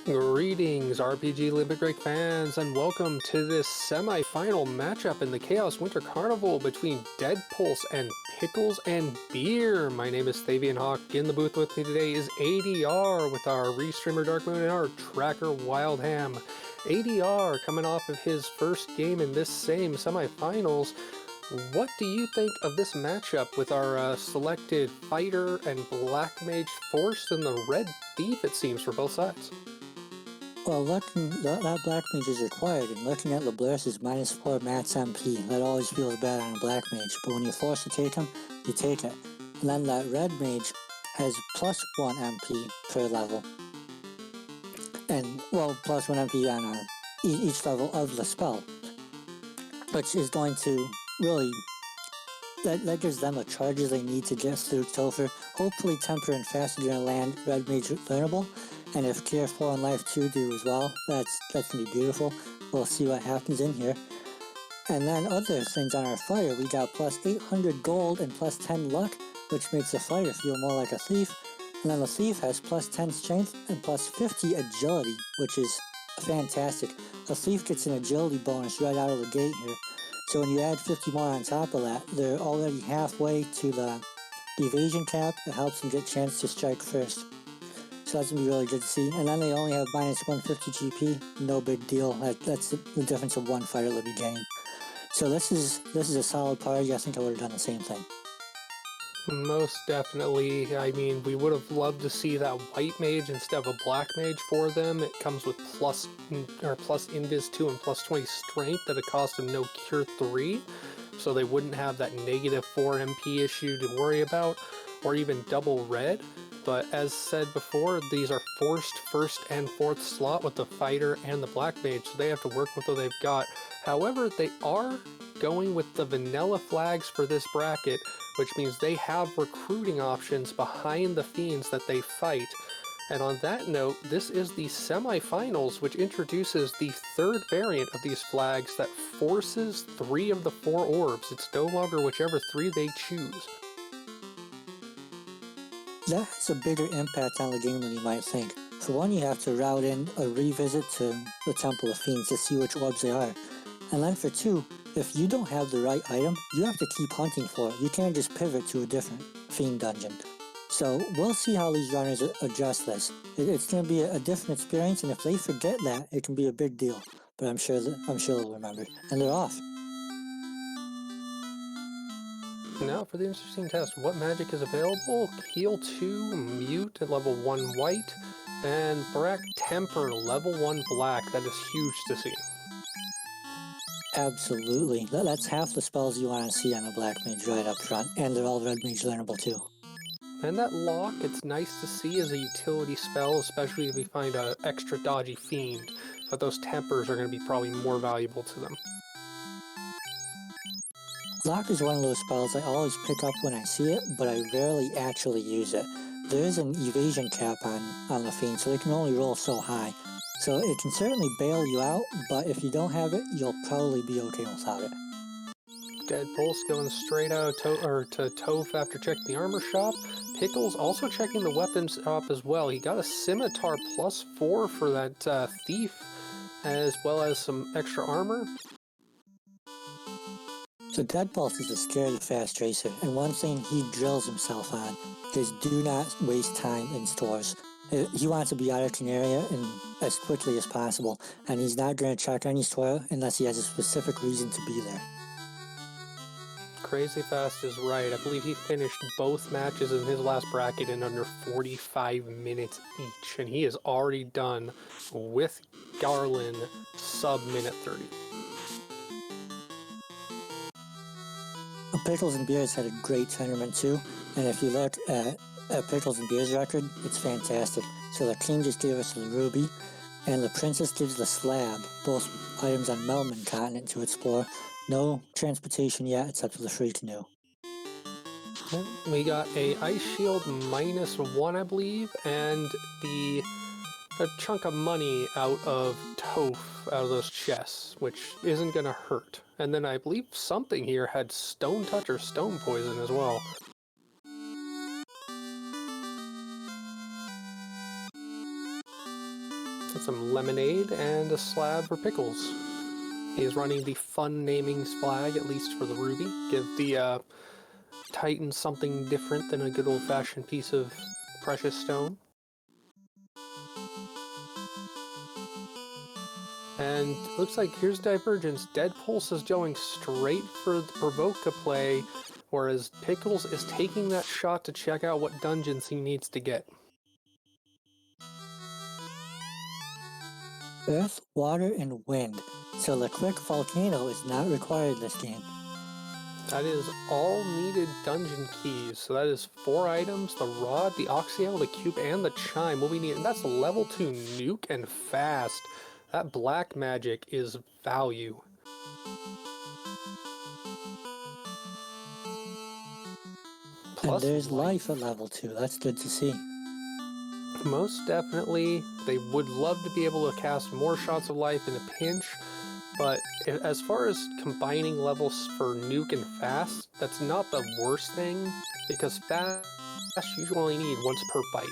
Greetings, RPG Limit Break fans, and welcome to this semi-final matchup in the Chaos Winter Carnival between Deadpulse and Pickles and Beer. My name is Thavian Hawk. In the booth with me today is ADR with our Restreamer Dark Moon and our Tracker Wild Ham. ADR, coming off of his first game in this same semi-finals, what do you think of this matchup with our selected Fighter and Black Mage Force and the Red Thief, it seems, for both sides? Well, that Black Mage is required, and looking at LeBlair's -4 Matt's MP, that always feels bad on a Black Mage, but when you're forced to take him, you take it. And then that Red Mage has +1 MP per level, and, well, +1 MP on each level of the spell, which is going to really, that gives them the charges they need to get through Topher. Hopefully Temper and Fast are going to land Red Mage learnable. And if Cure 4 and Life 2 do as well, that's going to be beautiful. We'll see what happens in here. And then other things on our Fire, we got +800 gold and +10 luck, which makes the Fire feel more like a Thief. And then the Thief has +10 strength and +50 agility, which is fantastic. A Thief gets an agility bonus right out of the gate here. So when you add 50 more on top of that, they're already halfway to the evasion cap. It helps them get a chance to strike first. So that's going to be really good to see. And then they only have -150 GP. No big deal. That's the difference of one fighter at the beginning. So this is a solid party. I think I would have done the same thing. Most definitely. I mean, we would have loved to see that White Mage instead of a Black Mage for them. It comes with plus Invis 2 and +20 Strength at a cost of no Cure 3. So they wouldn't have that -4 MP issue to worry about, or even double red. But as said before, these are forced first and fourth slot with the Fighter and the Black Mage, so they have to work with what they've got. However, they are going with the vanilla flags for this bracket, which means they have recruiting options behind the fiends that they fight. And on that note, this is the semi-finals, which introduces the third variant of these flags that forces 3 of the 4 orbs. It's no longer whichever 3 they choose. That has a bigger impact on the game than you might think. For one, you have to route in a revisit to the Temple of Fiends to see which orbs they are. And then for two, if you don't have the right item, you have to keep hunting for it. You can't just pivot to a different Fiend dungeon. So we'll see how these runners adjust this. It's going to be a different experience, and if they forget that, it can be a big deal. But I'm sure they'll remember. And they're off. Now for the interesting test, what magic is available? Heal 2, Mute at level 1 white, and Brack Temper level 1 black. That is huge to see. Absolutely. That's half the spells you want to see on a Black Mage right up front, and they're all Red Mage learnable too. And that lock, it's nice to see as a utility spell, especially if we find an extra dodgy fiend, but those tempers are going to be probably more valuable to them. Lock is one of those spells I always pick up when I see it, but I rarely actually use it. There is an evasion cap on the Fiend, so they can only roll so high. So it can certainly bail you out, but if you don't have it, you'll probably be okay without it. Deadpulse going straight out to Toph after checking the armor shop. Pickles also checking the weapons shop as well. He got a Scimitar +4 for that Thief, as well as some extra armor. So Deadpulse is a scared fast racer, and one thing he drills himself on is do not waste time in stores. He wants to be out of Canaria as quickly as possible, and he's not going to check any store unless he has a specific reason to be there. Crazy Fast is right. I believe he finished both matches in his last bracket in under 45 minutes each, and he is already done with Garland sub-minute 30. Pickles and Beer's had a great tournament too, and if you look at Pickles and Beer's record, it's fantastic. So the King just gave us the Ruby, and the Princess gives the Slab, both items on Melman Continent to explore. No transportation yet, except for the free canoe. We got a Ice Shield -1, I believe, and a chunk of money out of Toph, out of those chests, which isn't going to hurt. And then I believe something here had Stone Touch or Stone Poison as well. some lemonade, and a slab for pickles. He is running the fun namings flag, at least for the ruby. Give the Titan something different than a good old-fashioned piece of precious stone. And looks like here's divergence. Deadpulse is going straight for the Provoca play, whereas Pickles is taking that shot to check out what dungeons he needs to get. Earth, water, and wind. So the quick volcano is not required this game. That is all needed dungeon keys. So that is 4 items: the rod, the oxyale, the cube, and the chime. What we need, and that's a level 2 nuke and fast. That black magic is value. Plus and there's life at level 2. That's good to see. Most definitely, they would love to be able to cast more shots of life in a pinch, but as far as combining levels for nuke and fast, that's not the worst thing, because fast you only need once per bite.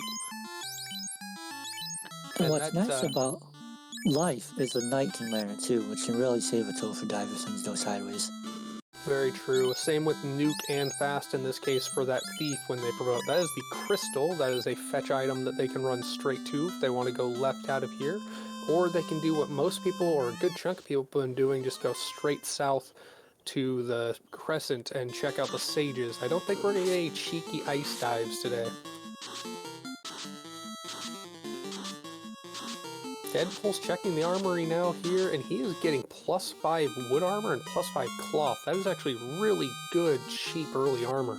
And what's nice about life is the knight can learn it too, which can really save a toe for dive if things go sideways. Very true. Same with nuke and fast in this case for that thief when they provoke. That is the crystal. That is a fetch item that they can run straight to if they want to go left out of here. Or they can do what most people, or a good chunk of people have been doing, just go straight south to the crescent and check out the sages. I don't think we're going to get any cheeky ice dives today. Deadpulse checking the armory now here, and he is getting +5 wood armor and +5 cloth. That is actually really good, cheap early armor.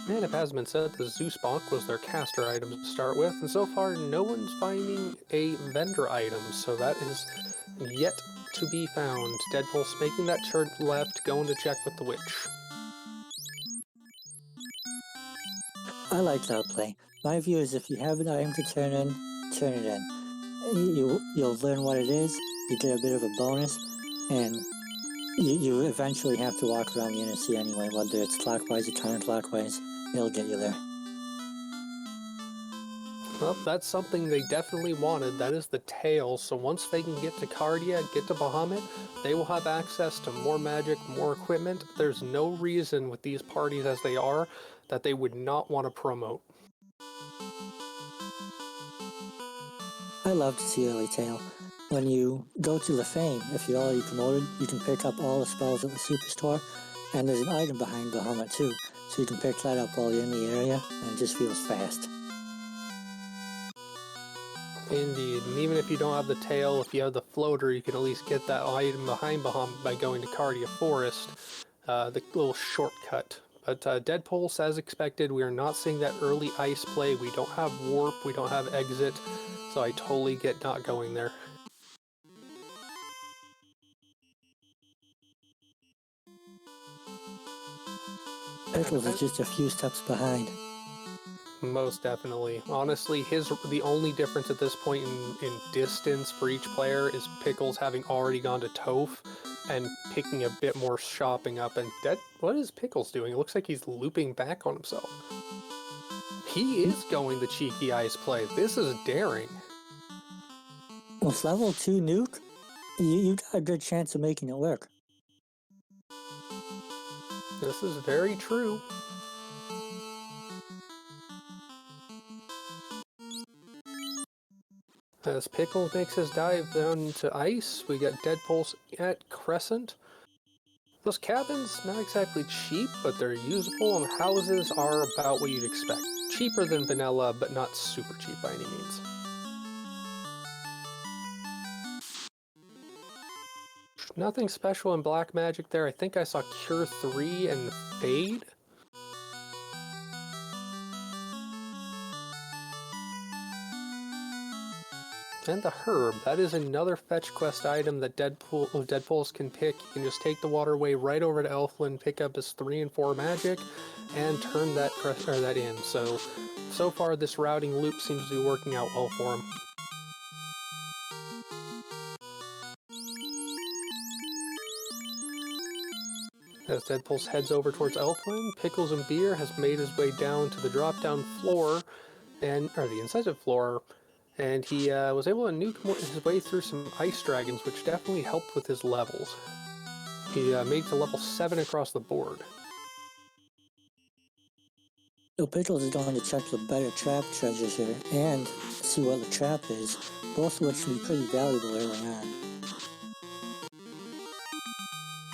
And it has been said the Zeus Bonk was their caster item to start with, and so far no one's finding a vendor item, so that is yet to be found. Deadpulse making that turn left, going to check with the witch. I like that play. My view is if you have an item to turn in, turn it in. You'll learn what it is, you get a bit of a bonus, and you eventually have to walk around the inner sea anyway, whether it's clockwise or counterclockwise, it'll get you there. Well, that's something they definitely wanted. That is the tail. So once they can get to Cardia, get to Bahamut, they will have access to more magic, more equipment. There's no reason with these parties as they are that they would not want to promote. I love to see early tail. When you go to Lefane, if you're already promoted, you can pick up all the spells at the Superstore, and there's an item behind Bahamut too, so you can pick that up while you're in the area, and it just feels fast. Indeed, and even if you don't have the tail, if you have the floater, you can at least get that item behind Bahamut by going to Cardia Forest, the little shortcut. But Deadpulse, as expected, we are not seeing that early ice play. We don't have warp, we don't have exit, so I totally get not going there. Pickles is just a few steps behind. Most definitely. Honestly, the only difference at this point in distance for each player is Pickles having already gone to Toph and picking a bit more shopping up. And what is Pickles doing? It looks like he's looping back on himself. He is going the cheeky ice play. This is daring. With level 2 nuke, you got a good chance of making it work. This is very true. As Pickles makes his dive down to ice, we got Deadpulse at Crescent. Those cabins, not exactly cheap, but they're usable, and houses are about what you'd expect. Cheaper than vanilla, but not super cheap by any means. Nothing special in black magic there. I think I saw Cure 3 and Fade. And the Herb. That is another fetch quest item that Deadpulse can pick. You can just take the waterway right over to Elfland, pick up his 3 and 4 magic, and turn that in. So far this routing loop seems to be working out well for him. As Deadpulse heads over towards Elfland, Pickles and Beer has made his way down to the drop-down floor, or the incisive floor, and he was able to nuke his way through some ice dragons, which definitely helped with his levels. He made it to level 7 across the board. So Pickles is going to check the better trap treasures here and see what the trap is, both of which can be pretty valuable early on.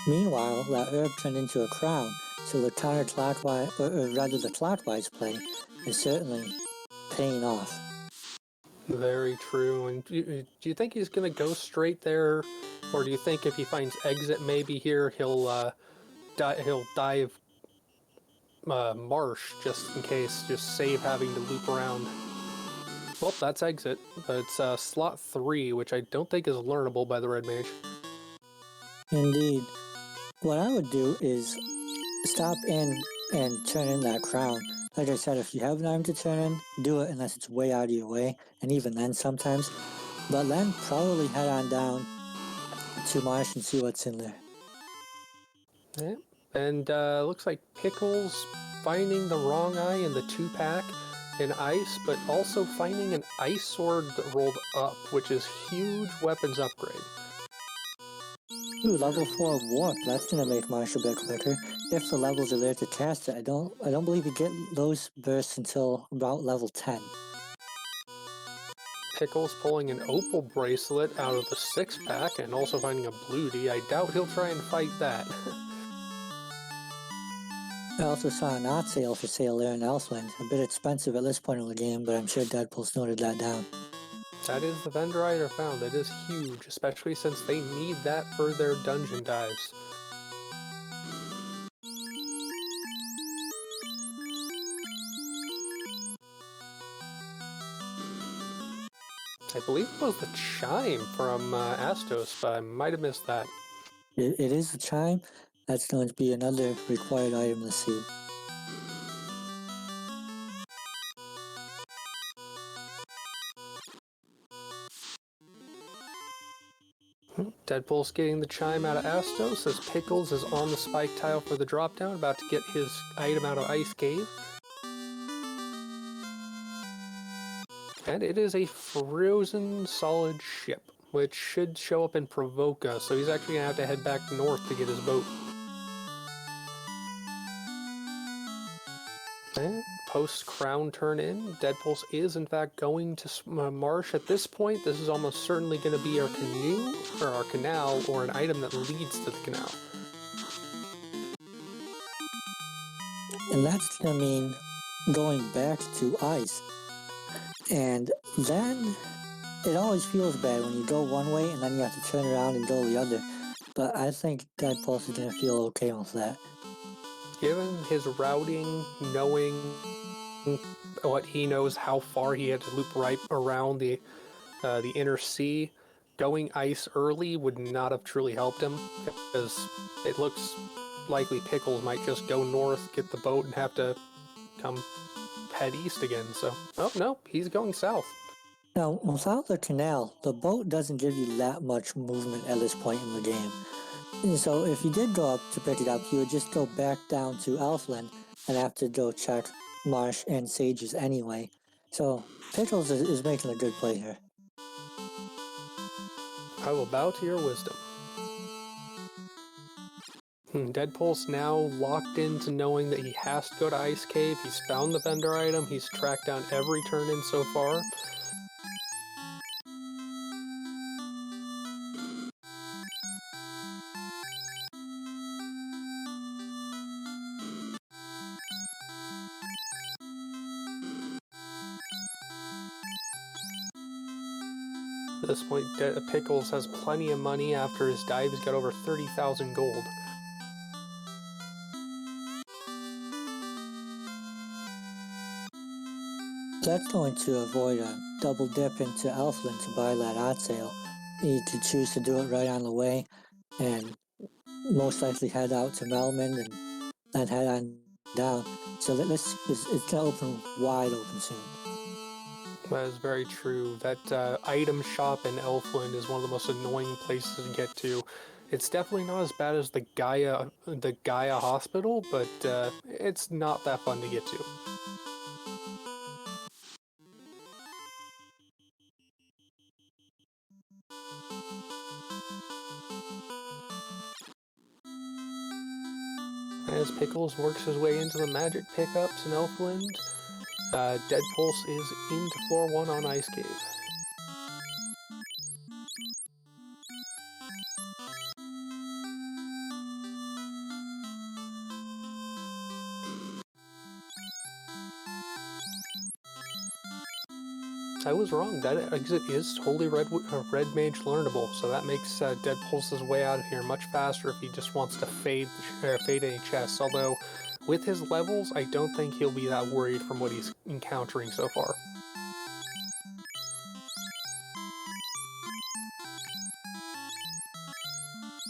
Meanwhile, that herb turned into a crown, so the counterclockwise, or rather the clockwise play, is certainly paying off. Very true. And do you think he's going to go straight there, or do you think if he finds exit maybe here he'll dive marsh just in case, just save having to loop around? Well, that's exit, but it's slot 3, which I don't think is learnable by the red mage. Indeed. What I would do is stop in and turn in that crown. Like I said, if you have an item to turn in, do it unless it's way out of your way, and even then sometimes. But then probably head on down to Marsh and see what's in there. Yeah. And looks like Pickles finding the wrong eye in the 2-pack in ice, but also finding an ice sword that rolled up, which is huge weapons upgrade. Ooh, level 4 warp. That's gonna make Marsh a bit quicker. If the levels are there to cast it, I don't believe you get those bursts until about level 10. Pickles pulling an opal bracelet out of the 6-pack and also finding a bluety. I doubt he'll try and fight that. I also saw an art sale for sale there in Elfland. A bit expensive at this point in the game, but I'm sure Deadpulse noted that down. That is the vendor item found. That is huge, especially since they need that for their dungeon dives. I believe it was the chime from Astos, but I might have missed that. It is a chime. That's going to be another required item to see. Deadpulse getting the chime out of Astos as Pickles is on the spike tile for the dropdown, about to get his item out of Ice Cave. And it is a frozen solid ship, which should show up in Provoca, so he's actually going to have to head back north to get his boat. And post-crown turn in, Deadpulse is in fact going to Marsh. At this point, this is almost certainly going to be our canoe, or our canal, or an item that leads to the canal. And that's going to mean going back to ice. And then it always feels bad when you go one way and then you have to turn around and go the other. But I think Deadpulse is going to feel okay with that. Given his routing, knowing what he knows, how far he had to loop right around the inner sea, going ice early would not have truly helped him, because it looks likely Pickles might just go north, get the boat, and have to come head east again. So, oh no, he's going south. Now, without the canal, the boat doesn't give you that much movement at this point in the game. And so if you did go up to pick it up, you would just go back down to Elfland and have to go check Marsh and Sages anyway. So Pickles is making a good play here. I will bow to your wisdom. Deadpulse now locked into knowing that he has to go to Ice Cave. He's found the vendor item. He's tracked down every turn-in so far. At this point, Pickles has plenty of money after his dive. He's got over 30,000 gold. That's going to avoid a double dip into Elfland to buy that art sale. You could choose to do it right on the way and most likely head out to Melman and then head on down. So that this is it's going to open wide open soon. That is very true. That item shop in Elfland is one of the most annoying places to get to. It's definitely not as bad as the Gaia Hospital, but it's not that fun to get to. As Pickles works his way into the magic pickups in Elfland, Deadpulse is into floor 1 on Ice Cave. I was wrong, that exit is totally Red Mage learnable, so that makes Deadpulse's way out of here much faster if he just wants to fade any chests, although with his levels, I don't think he'll be that worried from what he's encountering so far.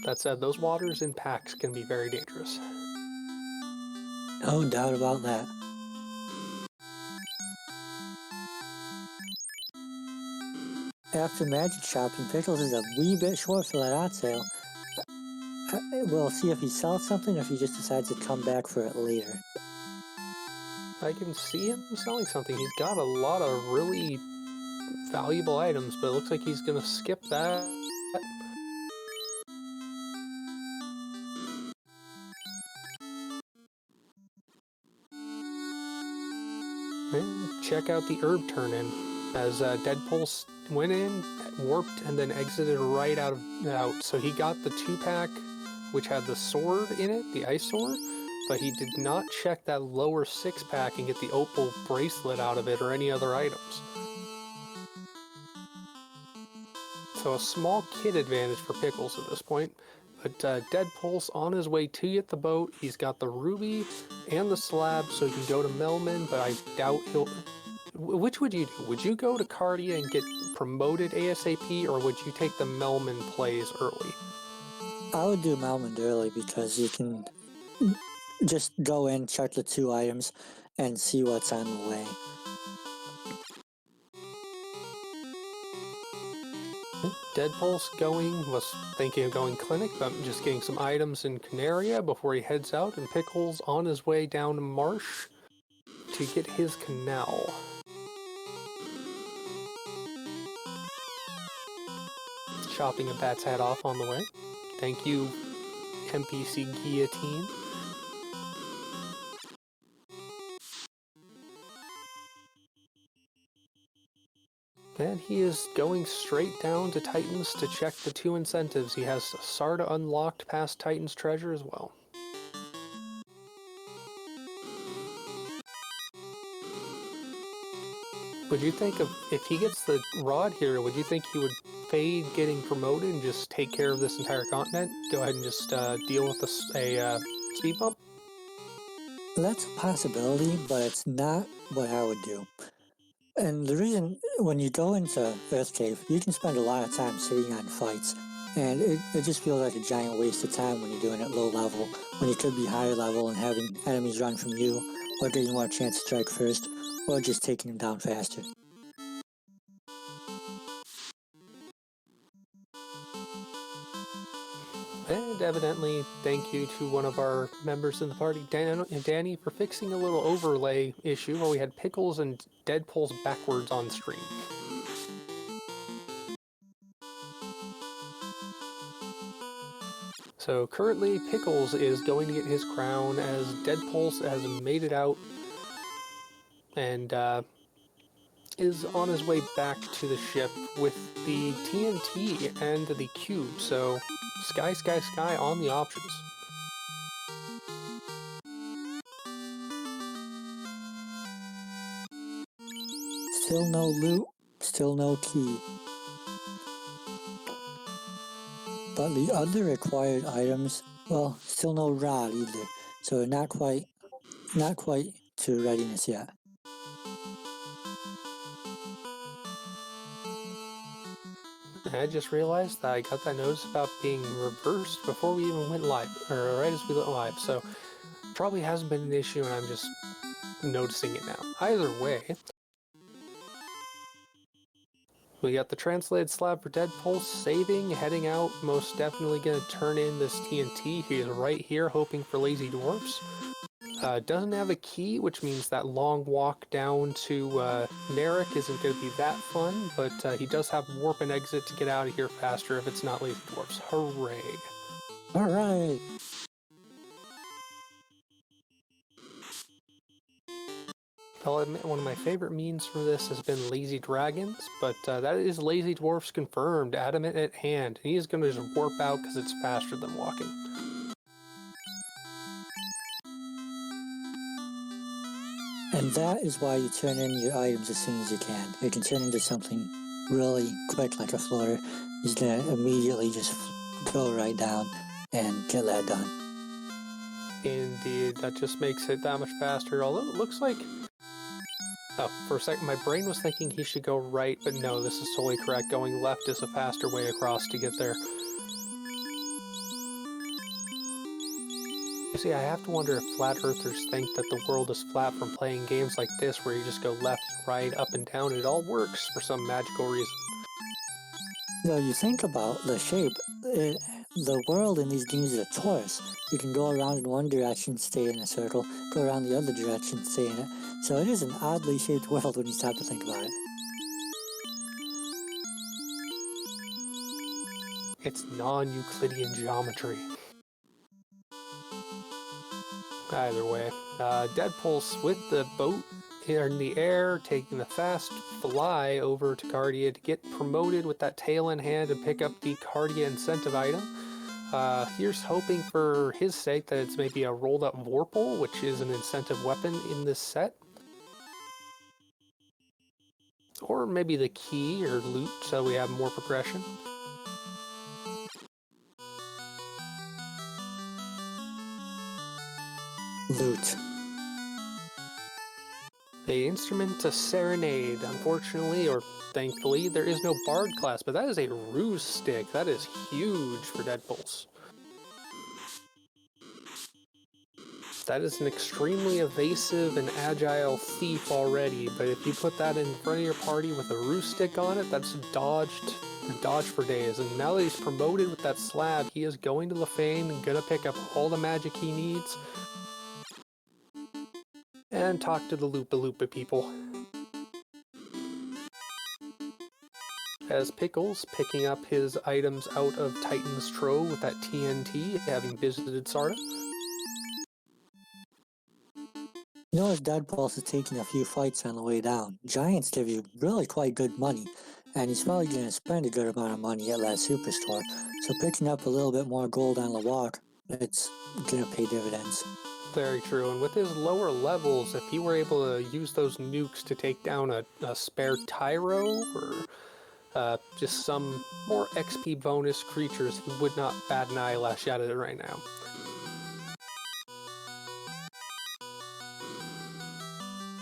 That said, those waters in packs can be very dangerous. No doubt about that. After magic shopping, Pickles is a wee bit short for that art sale. We'll see if he sells something or if he just decides to come back for it later. I can see him selling something. He's got a lot of really valuable items, but it looks like he's gonna skip that. And check out the herb turn-in, as Deadpulse went in, warped, and then exited right out. So he got the 2-pack, which had the sword in it, the ice sword, but he did not check that lower 6-pack and get the opal bracelet out of it or any other items. So a small kid advantage for Pickles at this point. But Deadpulse on his way to get the boat. He's got the ruby and the slab, so he can go to Melman, but I doubt he'll... Which would you do? Would you go to Cardia and get promoted ASAP, or would you take the Melman plays early? I would do Melman early because you can just go in, check the 2 items, and see what's on the way. Deadpulse was thinking of going clinic, but just getting some items in Canaria before he heads out, and Pickles on his way down to Marsh to get his canal. Chopping a bat's head off on the way. Thank you, NPC Guillotine. And he is going straight down to Titans to check the 2 incentives. He has Sarda unlocked past Titan's treasure as well. Would you think if he gets the rod here, would you think he would fade getting promoted and just take care of this entire continent? Go ahead and just deal with a speed bump? That's a possibility, but it's not what I would do. And the reason, when you go into Earth Cave, you can spend a lot of time sitting on fights, and it just feels like a giant waste of time when you're doing it low level, when you could be higher level and having enemies run from you, or getting more chance to strike first, or just taking them down faster. And evidently, thank you to one of our members in the party, Danny, for fixing a little overlay issue where we had Pickles and Deadpulse backwards on stream. So currently, Pickles is going to get his crown as Deadpulse has made it out and is on his way back to the ship with the TNT and the cube. So sky, sky, sky on the options. Still no loot, still no key. But the other required items, well, still no rod either, so not quite to readiness yet. I just realized that I got that notice about being reversed before we even went live, or right as we went live, so probably hasn't been an issue and I'm just noticing it now. Either way, We got the translated slab for Deadpulse saving, heading out, most definitely going to turn in this TNT. He is right here hoping for lazy dwarfs. Doesn't have a key, which means that long walk down to Narek isn't going to be that fun, but he does have warp and exit to get out of here faster if it's not lazy dwarfs. Hooray! Alright! I'll admit one of my favorite memes from this has been lazy dragons, but that is lazy dwarfs confirmed, adamant at hand. He is going to just warp out because it's faster than walking. And that is why you turn in your items as soon as you can. You can turn into something really quick like a floater. He's going to immediately just go right down and get that done. Indeed, that just makes it that much faster, although it looks like... Oh, for a second, my brain was thinking he should go right, but no, this is totally correct. Going left is a faster way across to get there. You see, I have to wonder if flat earthers think that the world is flat from playing games like this where you just go left, right, up and down. It all works for some magical reason. You know, you think about the shape, the world in these games is a torus. You can go around in one direction, stay in a circle, go around the other direction, stay in it. So it is an oddly shaped world when you stop to think about it. It's non-Euclidean geometry. Either way, Deadpulse with the boat in the air, taking the fast fly over to Cardia to get promoted with that tail in hand and pick up the Cardia incentive item. Here's hoping for his sake that it's maybe a rolled up Vorpal, which is an incentive weapon in this set. Or maybe the key or loot, so we have more progression. Loot. The instrument to serenade. Unfortunately, or thankfully, there is no bard class, but that is a ruse stick. That is huge for Deadpulse. That is an extremely evasive and agile thief already, but if you put that in front of your party with a ruse stick on it, that's dodge for days. And now that he's promoted with that slab, he is going to Lefane and gonna pick up all the magic he needs and talk to the Loompa people. As Pickles picking up his items out of Titan's Trove with that TNT, having visited Sarda. You notice Deadpulse is taking a few fights on the way down. Giants give you really quite good money, and he's probably going to spend a good amount of money at that superstore. So picking up a little bit more gold on the walk, it's going to pay dividends. Very true, and with his lower levels, if he were able to use those nukes to take down a spare Tyro, or just some more XP bonus creatures, he would not bat an eyelash at it right now.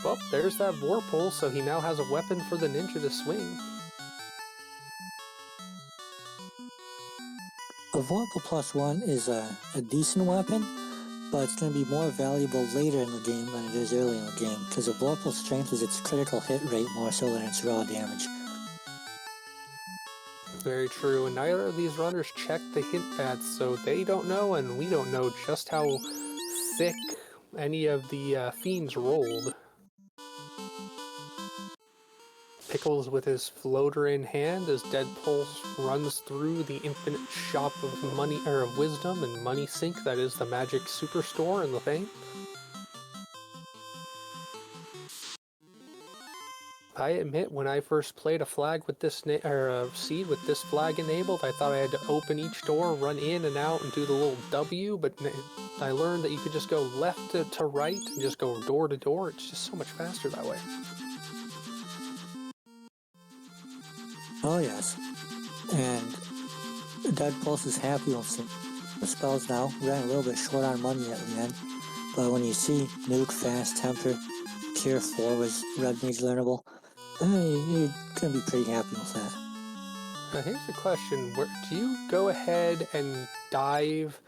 Well, there's that Vorpal, so he now has a weapon for the ninja to swing. A Vorpal +1 is a decent weapon, but it's going to be more valuable later in the game than it is early in the game, because the Vorpal strength is its critical hit rate more so than its raw damage. Very true, and neither of these runners check the hint pads, so they don't know and we don't know just how thick any of the fiends rolled. Pickles with his floater in hand as Deadpulse runs through the infinite shop of money, or of wisdom and money sink that is the magic superstore in Lefane. I admit, when I first played a flag with this a seed with this flag enabled, I thought I had to open each door, run in and out, and do the little W. But I learned that you could just go left to right and just go door to door. It's just so much faster that way. Oh yes, and Deadpulse is happy with some spells now. Ran a little bit short on money at the end, but when you see Nuke, Fast Temper, Cure 4 was Red Mage learnable, you're gonna be pretty happy with that. Now here's the question, do you go ahead and dive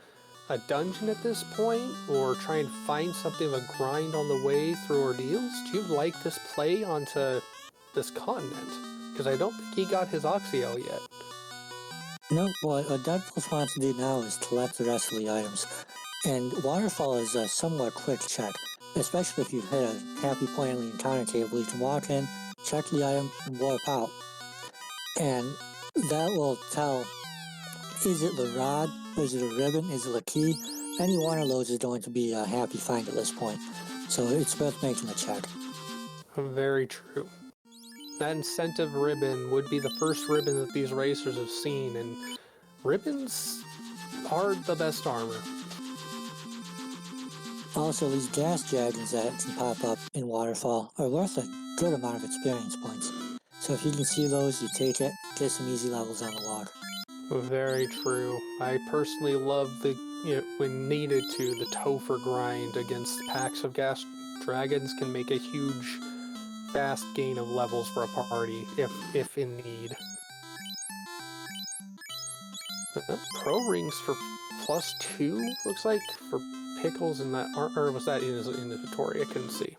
a dungeon at this point, or try and find something of a grind on the way through ordeals? Do you like this play onto this continent? because I don't think he got his Oxio yet. No, what Deadpulse wants to do now is collect the rest of the items. And Waterfall is a somewhat quick check, especially if you've hit a happy point on the encounter table. You can walk in, check the item, and warp out. And that will tell, is it the rod, is it a ribbon, is it a key? Any one of those is going to be a happy find at this point. So it's worth making a check. Very true. That incentive ribbon would be the first ribbon that these racers have seen, and ribbons are the best armor. Also, these gas dragons that can pop up in Waterfall are worth a good amount of experience points. So if you can see those, you take it, get some easy levels on the walk. Very true. I personally love the, when needed to, the Topher grind against packs of gas dragons can make a huge, fast gain of levels for a party, if in need. Pro rings for +2, looks like, for Pickles in that, or was that in his inventory? I couldn't see.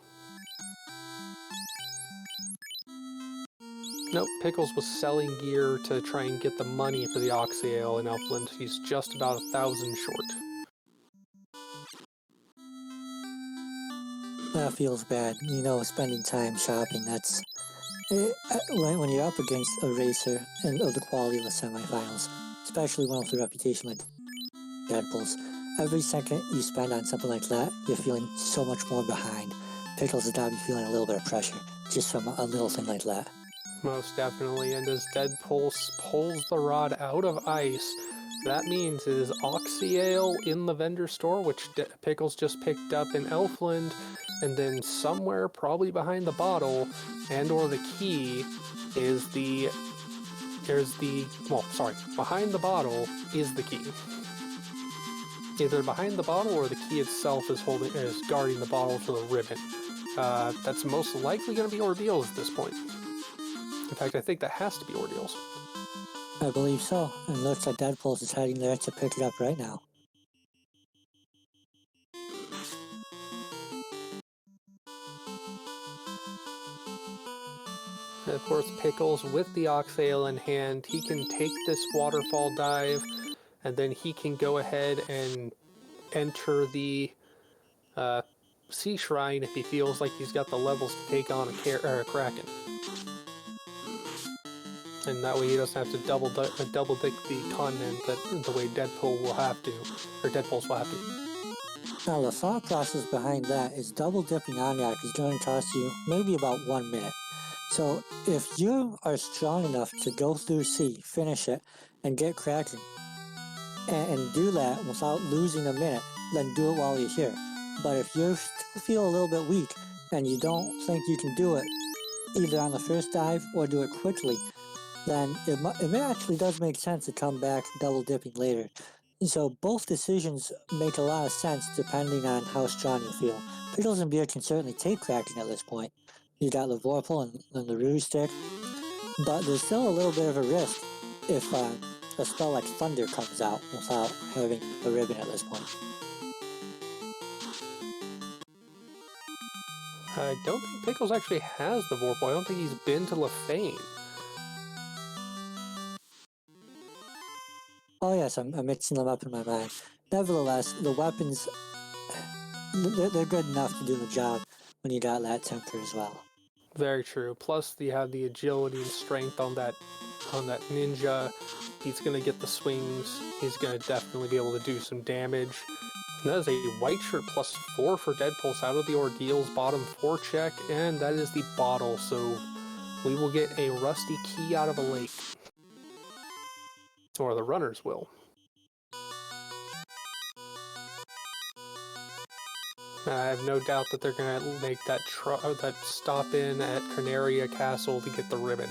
Nope, Pickles was selling gear to try and get the money for the Oxyale in Elfland. He's just about 1,000 short. That feels bad. You know, spending time shopping, that's... when you're up against a racer and of the quality of the semifinals, especially one with the reputation like Deadpulse, every second you spend on something like that, you're feeling so much more behind. Pickles has got to be feeling a little bit of pressure, just from a little thing like that. Most definitely, and as Deadpulse pulls the rod out of ice, that means it is Oxyale in the vendor store, which Pickles just picked up in Elfland, and then somewhere, probably behind the bottle, and or the key, is the... behind the bottle is the key. Either behind the bottle or the key itself is guarding the bottle to the ribbon. That's most likely going to be Ordeals at this point. In fact, I think that has to be Ordeals. I believe so, and looks like Deadpulse is heading there to pick it up right now. And of course, Pickles, with the Oxale in hand, he can take this waterfall dive, and then he can go ahead and enter the Sea Shrine if he feels like he's got the levels to take on a Kraken. And that way he doesn't have to double dick the continent the way Deadpool will have to, or Deadpulse will have to. Now the thought process behind that is double dipping Oniak is going to cost you maybe about 1 minute. So if you are strong enough to go through C, finish it, and get Kraken, and do that without losing a minute, then do it while you're here. But if you still feel a little bit weak, and you don't think you can do it, either on the first dive or do it quickly, then it actually does make sense to come back double dipping later. So both decisions make a lot of sense depending on how strong you feel. Pickles and Beer can certainly take Kraken at this point. You got the Vorpal and the Rouge Stick, but there's still a little bit of a risk if a spell like Thunder comes out without having a ribbon at this point. I don't think Pickles actually has the Vorpal. I don't think he's been to Lefane. Oh yes, I'm mixing them up in my mind. Nevertheless, the weapons, they're good enough to do the job when you got that temper as well. Very true. Plus, you have the agility and strength on that ninja. He's going to get the swings. He's going to definitely be able to do some damage. And that is a white shirt +4 for Deadpulse out of the Ordeal's bottom 4 check, and that is the bottle, so we will get a rusty key out of a lake. Or the runners will. I have no doubt that they're going to make that stop in at Carnaria Castle to get the ribbon.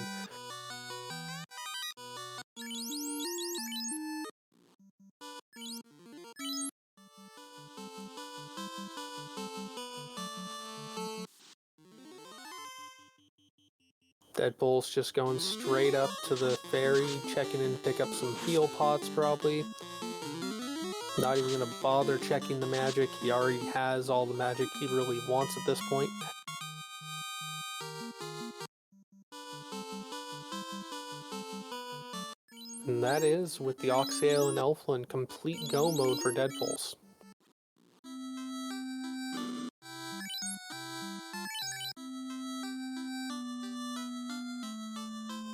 Deadpool's just going straight up to the ferry, checking in to pick up some heal pots probably. Not even going to bother checking the magic. He already has all the magic he really wants at this point. And that is, with the Oxale and Elfland, complete go mode for Deadpulse.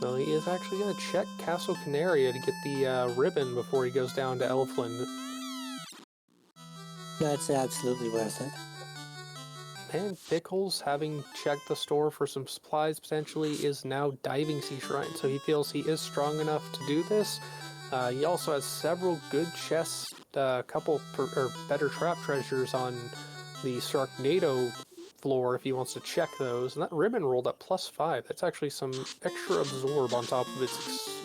Well, he is actually going to check Castle Canaria to get the ribbon before he goes down to Elfland. That's absolutely worth it. And Pickles, having checked the store for some supplies potentially, is now diving Sea Shrine, so he feels he is strong enough to do this. He also has several good chests, a couple better trap treasures on the Sharknado floor if he wants to check those. And that ribbon rolled at +5. That's actually some extra absorb on top of its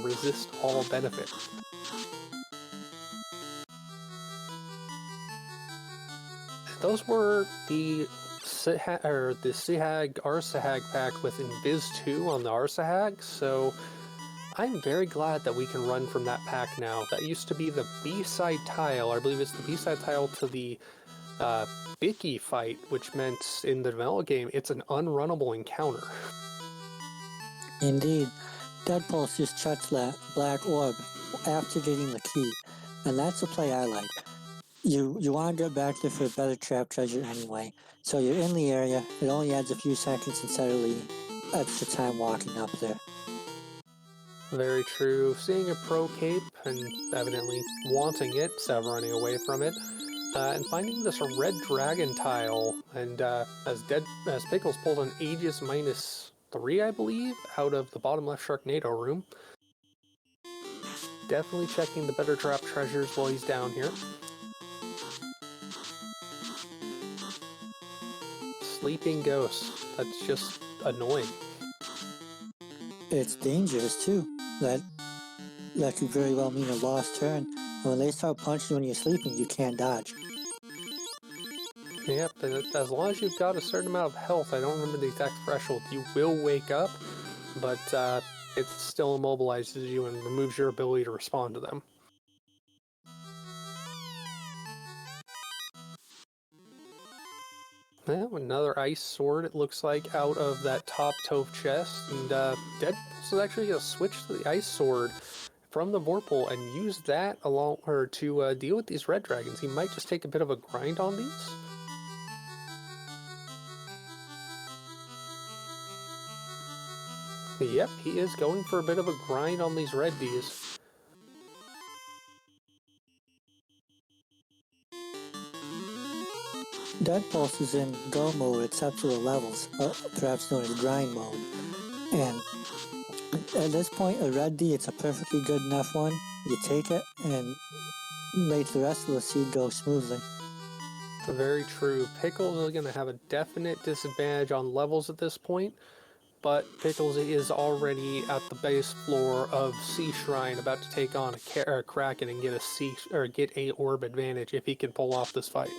resist all benefit. Those were the Sihag Arsahag pack with Invis 2 on the Arsahag, so I'm very glad that we can run from that pack now. That used to be the B-side tile, I believe it's the B-side tile to the Bicky fight, which meant in the vanilla game it's an unrunnable encounter. Indeed, Deadpulse just chucks that black orb after getting the key, and that's a play I like. You want to get back there for a better trap treasure anyway, so you're in the area, it only adds a few seconds instead of the extra time walking up there. Very true. Seeing a pro cape and evidently wanting it instead of running away from it, and finding this red dragon tile, and as Pickles pulled an Aegis -3, I believe, out of the bottom left Sharknado room. Definitely checking the better trap treasures while he's down here. Sleeping ghost. That's just annoying. It's dangerous too. That could very well mean a lost turn. And when they start punching when you're sleeping, you can't dodge. Yep, as long as you've got a certain amount of health, I don't remember the exact threshold, you will wake up, but it still immobilizes you and removes your ability to respond to them. Well, another ice sword, it looks like, out of that top Toph chest, and Deadpulse is actually going to switch to the ice sword from the Vorpal and use that to deal with these red dragons. He might just take a bit of a grind on these. Yep, he is going for a bit of a grind on these red Ds. Deadpulse is in go mode except for the levels, perhaps known as grind mode. And at this point, a red D, it's a perfectly good enough one. You take it and make the rest of the seed go smoothly. Very true. Pickles is going to have a definite disadvantage on levels at this point, but Pickles is already at the base floor of Sea Shrine, about to take on a Kraken and get a orb advantage if he can pull off this fight.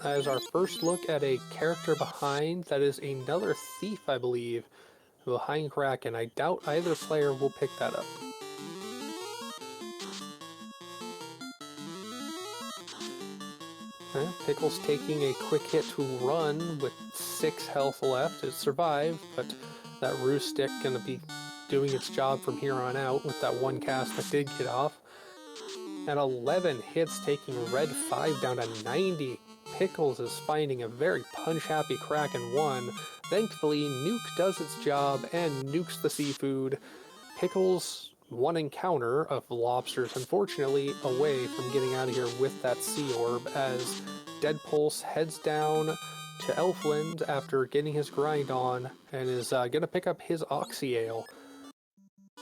That is our first look at a character behind. That is another thief, I believe, behind Kraken. I doubt either player will pick that up. Pickles taking a quick hit to run with 6 health left. It survived, but that Roost Stick going to be doing its job from here on out with that one cast that did get off. At 11 hits, taking Red 5 down to 90. Pickles is finding a very punch-happy Kraken 1. Thankfully, Nuke does its job and nukes the seafood. Pickles, one encounter of lobsters, unfortunately, away from getting out of here with that sea orb, as Deadpulse heads down to Elfland after getting his grind on and is going to pick up his Oxyale.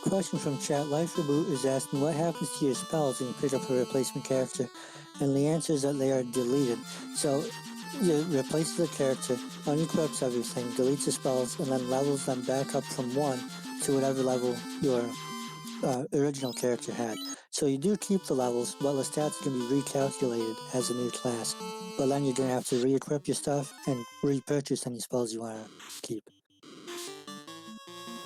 Question from chat. Life Reboot is asking what happens to your spells when you pick up a replacement character, and the answer is that they are deleted. So you replace the character, unequips everything, deletes the spells, and then levels them back up from 1 to whatever level your original character had. So you do keep the levels, but the stats can be recalculated as a new class. But then you're going to have to re-equip your stuff and repurchase any spells you want to keep.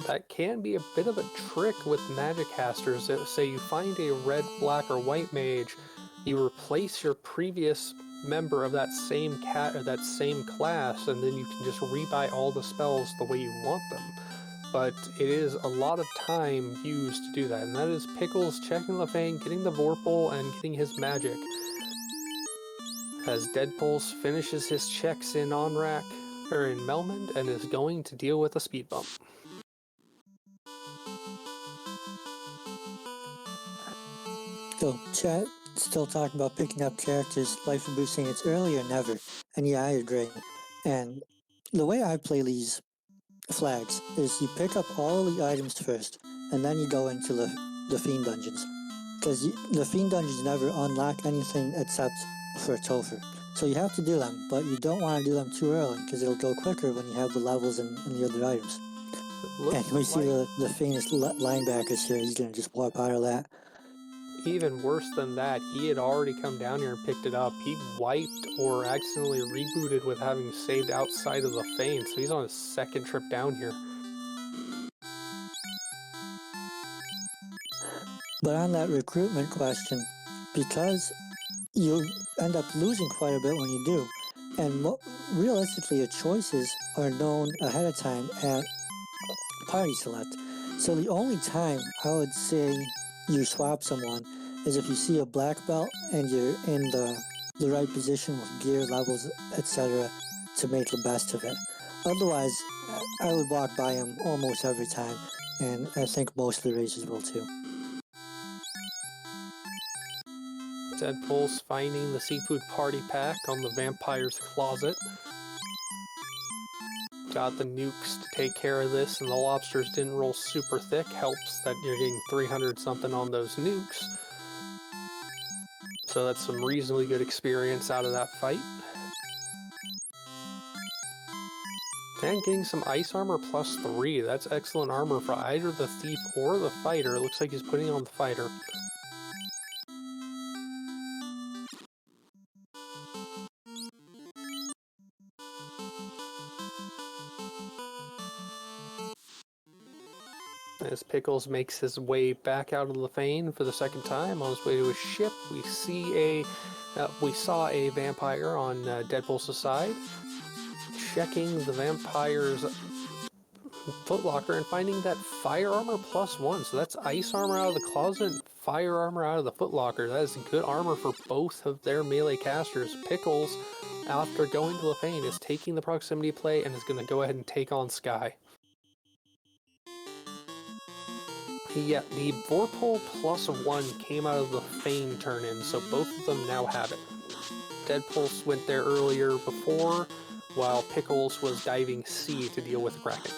That can be a bit of a trick with magic casters. Say you find a red, black, or white mage, you replace your previous member of that same class, and then you can just rebuy all the spells the way you want them. But it is a lot of time used to do that, and that is Pickles checking Lefane, getting the Vorpal, and getting his magic. As Deadpulse finishes his checks in Onrak, or in Melmond, and is going to deal with a speed bump. So, chat, still talking about picking up characters, Life of Bruce saying it's earlier never. And yeah, I agree. And the way I play these flags is you pick up all the items first, and then you go into the Fiend Dungeons. Because the Fiend Dungeons never unlock anything except for Topher. So you have to do them, but you don't want to do them too early, because it'll go quicker when you have the levels and the other items. And we see the famous linebackers here, he's going to just warp out of that. Even worse than that, he had already come down here and picked it up. He wiped or accidentally rebooted with having saved outside of the Lefane, so he's on his second trip down here. But on that recruitment question, because you end up losing quite a bit when you do, and realistically your choices are known ahead of time at party select. So the only time I would say you swap someone is if you see a black belt and you're in the right position with gear levels, etc., to make the best of it. Otherwise, I would walk by him almost every time, and I think most of the races will too. Deadpulse finding the seafood party pack on the vampire's closet. Got the nukes to take care of this, and the lobsters didn't roll super thick. Helps that you're getting 300 something on those nukes. So that's some reasonably good experience out of that fight. And getting some ice armor +3. That's excellent armor for either the thief or the fighter. It looks like he's putting on the fighter. As Pickles makes his way back out of Lefane for the second time on his way to his ship, we saw a vampire on Deadpulse's side, checking the vampire's footlocker and finding that fire armor +1. So that's ice armor out of the closet, fire armor out of the footlocker. That is good armor for both of their melee casters. Pickles, after going to Lefane, is taking the proximity play and is going to go ahead and take on Skye. Yeah, the Vorpal +1 came out of the Fane turn-in, so both of them now have it. Deadpulse went there earlier before, while Pickles was diving C to deal with Kraken.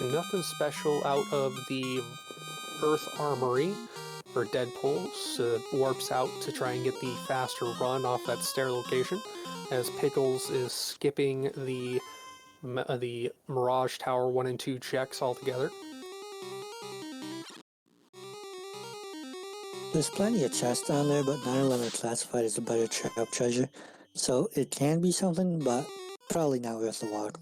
Nothing special out of the Earth Armory for Deadpulse. Warps out to try and get the faster run off that stair location, as Pickles is skipping the Mirage Tower 1 and 2 checks altogether. There's plenty of chests down there, but none of them are classified as a better trap treasure. So it can be something, but probably not worth the walk.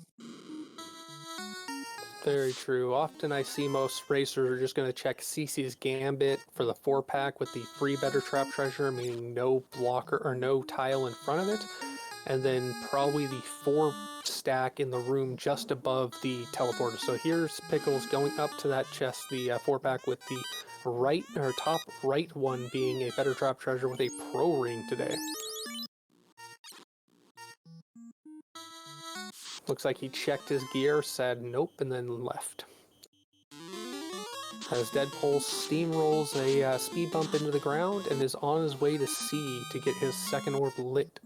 Very true. Often I see most racers are just going to check CC's Gambit for the 4-pack with the free better trap treasure, meaning no blocker or no tile in front of it, and then probably the 4 stack in the room just above the teleporter. So here's Pickles going up to that chest, the 4-pack with the right or top right one being a better trap treasure with a pro ring today. Looks like he checked his gear, said nope, and then left. As Deadpulse steamrolls a speed bump into the ground and is on his way to C to get his second orb lit.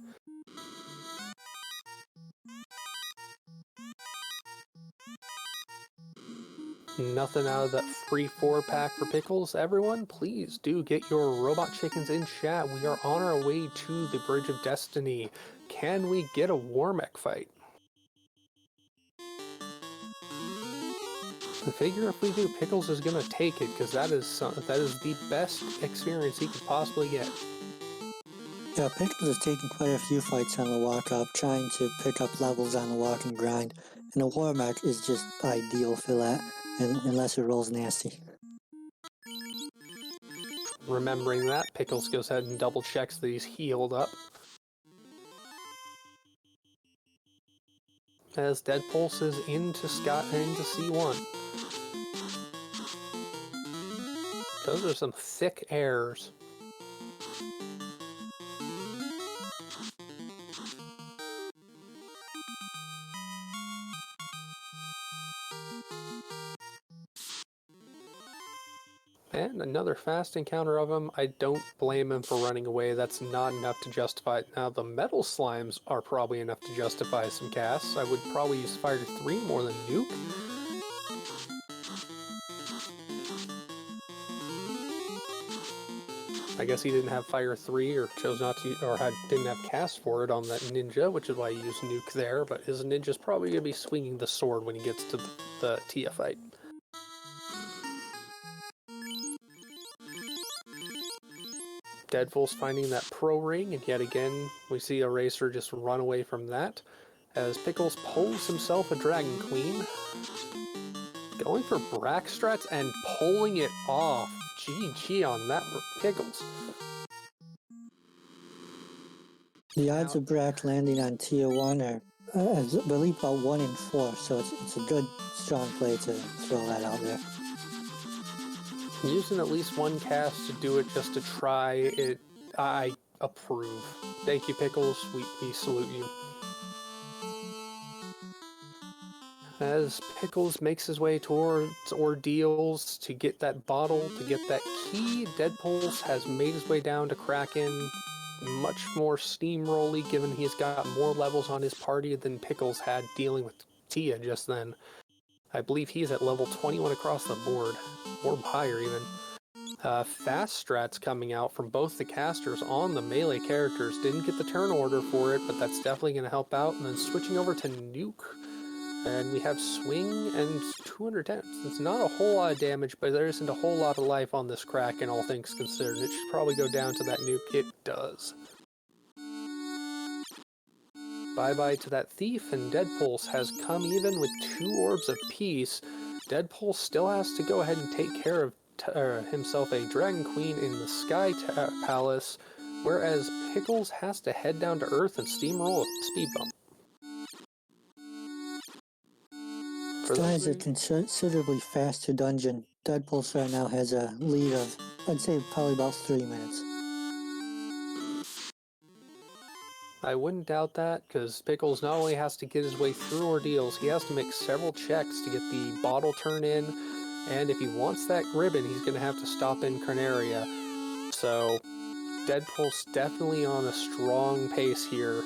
Nothing out of that free 4-pack for Pickles. Everyone, please do get your robot chickens in chat. We are on our way to the Bridge of Destiny. Can we get a Warmech fight? I figure if we do, Pickles is going to take it, because that is the best experience he could possibly get. Yeah, Pickles is taking quite a few fights on the walk up, trying to pick up levels on the walk and grind, and a Warmech is just ideal for that, unless it rolls nasty. remembering that, Pickles goes ahead and double checks that he's healed up. As Deadpulse is into C1. Those are some thick airs. And another fast encounter of him. I don't blame him for running away. That's not enough to justify it. Now, the metal slimes are probably enough to justify some casts. I would probably use Fire 3 more than Nuke. I guess he didn't have Fire 3 or chose not to, or didn't have cast for it on that ninja, which is why he used Nuke there, but his ninja's probably going to be swinging the sword when he gets to the Tia fight. Deadpulse finding that pro ring, and yet again we see Eraser just run away from that, as Pickles pulls himself a Dragon Queen. Going for Brack Strats and pulling it off. GG on that for Pickles. The odds of Brack landing on tier 1 are, I believe, about 1 in 4, so it's a good, strong play to throw that out there. Using at least one cast to do it just to try it, I approve. Thank you, Pickles. We salute you. As Pickles makes his way towards Ordeals to get that bottle, to get that key, Deadpulse has made his way down to Kraken. Much more steamrolly, given he's got more levels on his party than Pickles had dealing with Tia just then. I believe he's at level 21 across the board, or higher even. Fast strats coming out from both the casters on the melee characters. Didn't get the turn order for it, but that's definitely going to help out. And then switching over to Nuke, and we have Swing and 210. It's not a whole lot of damage, but there isn't a whole lot of life on this Kraken, all things considered. It should probably go down to that Nuke. It does. Bye-bye to that Thief, and Deadpulse has come even with 2 orbs of peace. Deadpulse still has to go ahead and take care of himself a Dragon Queen in the Sky Palace, whereas Pickles has to head down to Earth and steamroll a speed bump. Sky is a considerably faster dungeon. Deadpulse right now has a lead of, I'd say, probably about 3 minutes. I wouldn't doubt that, because Pickles not only has to get his way through ordeals, he has to make several checks to get the bottle turn in, and if he wants that ribbon, he's going to have to stop in Carnaria. So, Deadpulse definitely on a strong pace here.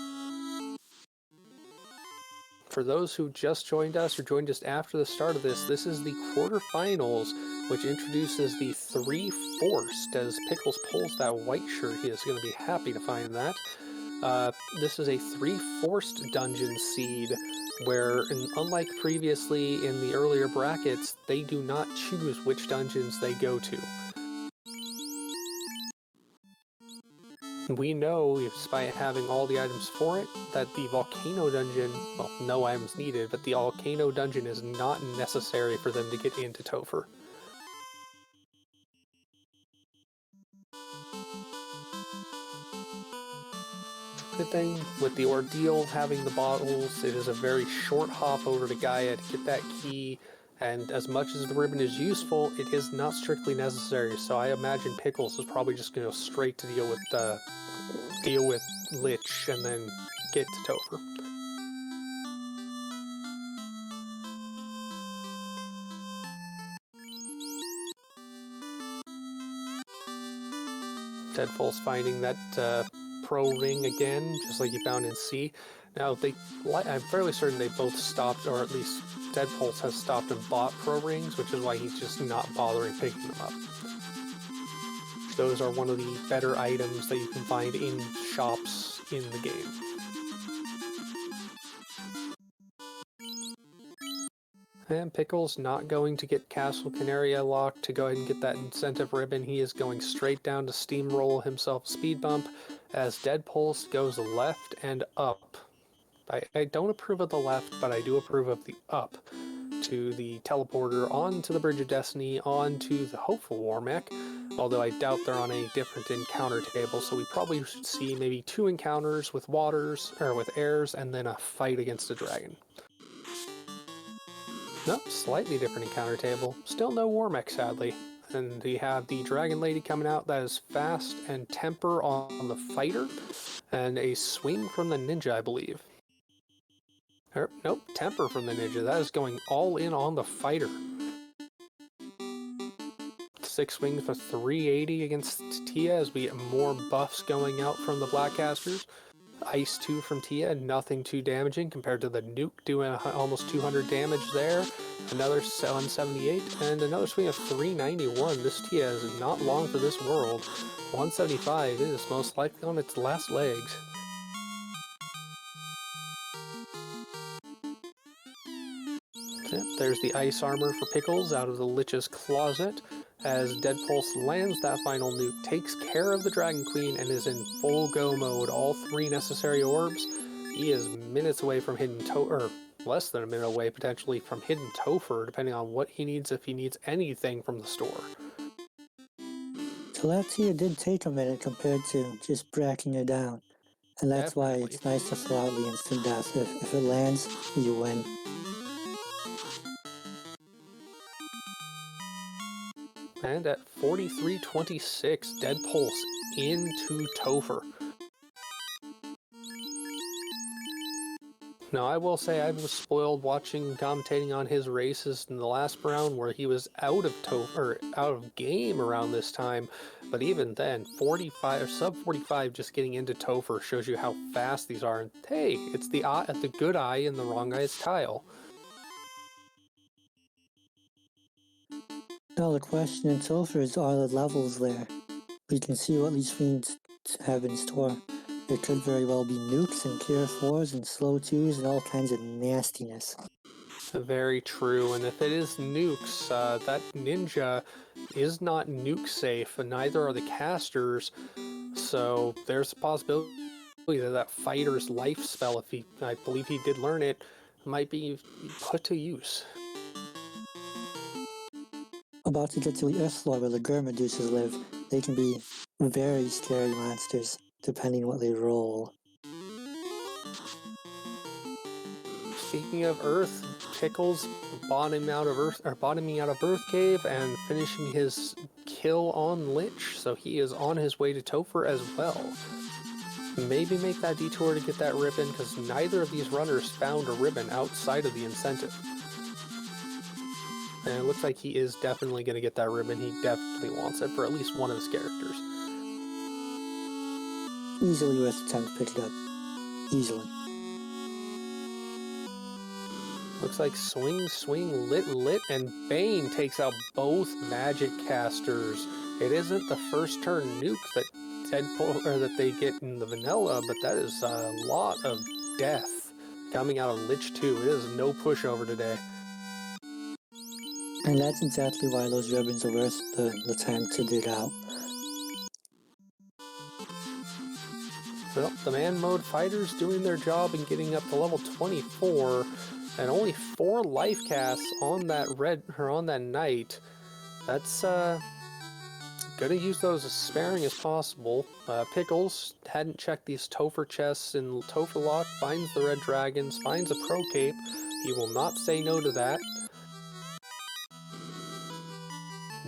For those who just joined us or joined just after the start of this is the quarterfinals, which introduces the 3 forced. As Pickles pulls that white shirt, he is going to be happy to find that. This is a 3 forced dungeon seed, where, unlike previously in the earlier brackets, they do not choose which dungeons they go to. We know, despite having all the items for it, that the Volcano Dungeon, well, no items needed, but the Volcano Dungeon is not necessary for them to get into Topher. Good thing with the ordeal having the bottles, it is a very short hop over to Gaia to get that key, and as much as the ribbon is useful, it is not strictly necessary, so I imagine Pickles is probably just going to go straight to deal with Lich and then get to Topher. Deadpulse finding that pro ring again, just like he found in C. Now, I'm fairly certain they both stopped, or at least Deadpulse has stopped and bought pro rings, which is why he's just not bothering picking them up. Those are one of the better items that you can find in shops in the game. And Pickles not going to get Castle Canaria locked to go ahead and get that incentive ribbon. He is going straight down to steamroll himself a speed bump, as Deadpulse goes left and up. I don't approve of the left, but I do approve of the up to the teleporter, onto the Bridge of Destiny, onto the Hopeful War Mech, Although I doubt they're on any different encounter table, so we probably should see maybe 2 encounters with waters, or with airs, and then a fight against a dragon. Nope, slightly different encounter table. Still no war mech, sadly. And we have the Dragon Lady coming out that is fast and temper on the fighter, and a swing from the ninja, I believe. Nope, temper from the ninja. That is going all in on the fighter. 6 swings for 380 against Tia as we get more buffs going out from the Blackcasters. Ice 2 from Tia, nothing too damaging compared to the nuke doing almost 200 damage there. Another 178 and another swing of 391. This Tia is not long for this world. 175 is most likely on its last legs. Yep, there's the ice armor for Pickles out of the Lich's closet. As Deadpulse lands that final nuke, takes care of the Dragon Queen, and is in full go mode. All 3 necessary orbs. He is minutes away from Hidden Topher, or less than a minute away potentially from Hidden Topher, depending on what he needs, if he needs anything from the store. So that tier did take a minute compared to just bracking her down. And that's Definitely. why it's nice to throw out the instant death. If it lands, you win. And at 43.26, Deadpulse into Topher. Now, I will say I was spoiled watching, commentating on his races in the last round where he was out of game around this time. But even then, 45 or sub 45 just getting into Topher shows you how fast these are. And hey, it's the good eye in the wrong eye's tile. Now the question in Topher is, are the levels there? We can see what these fiends have in store. There could very well be nukes and tier 4s and slow 2s and all kinds of nastiness. Very true, and if it is nukes, that ninja is not nuke safe, and neither are the casters, so there's a possibility that that fighter's life spell, if I believe he did learn it, might be put to use. About to get to the Earth floor where the Gurmeduses live. They can be very scary monsters, depending what they roll. Speaking of Earth, Pickles bottoming out of Earth Cave and finishing his kill on Lich, so he is on his way to Topher as well. Maybe make that detour to get that ribbon, because neither of these runners found a ribbon outside of the incentive. And it looks like he is definitely going to get that ribbon. He definitely wants it for at least one of his characters. Easily worth the time to pick it up. Easily. Looks like swing, swing, lit, and Bane takes out both magic casters. It isn't the first turn nuke that that they get in the vanilla, but that is a lot of death coming out of Lich 2. It is no pushover today. And that's exactly why those ribbons are worth the time to dig out. Well, the man mode fighters doing their job and getting up to level 24, and only 4 life casts on that knight. That's gonna use those as sparing as possible. Pickles hadn't checked these Topher chests in Topher Lock, finds the red dragons, finds a pro cape. He will not say no to that.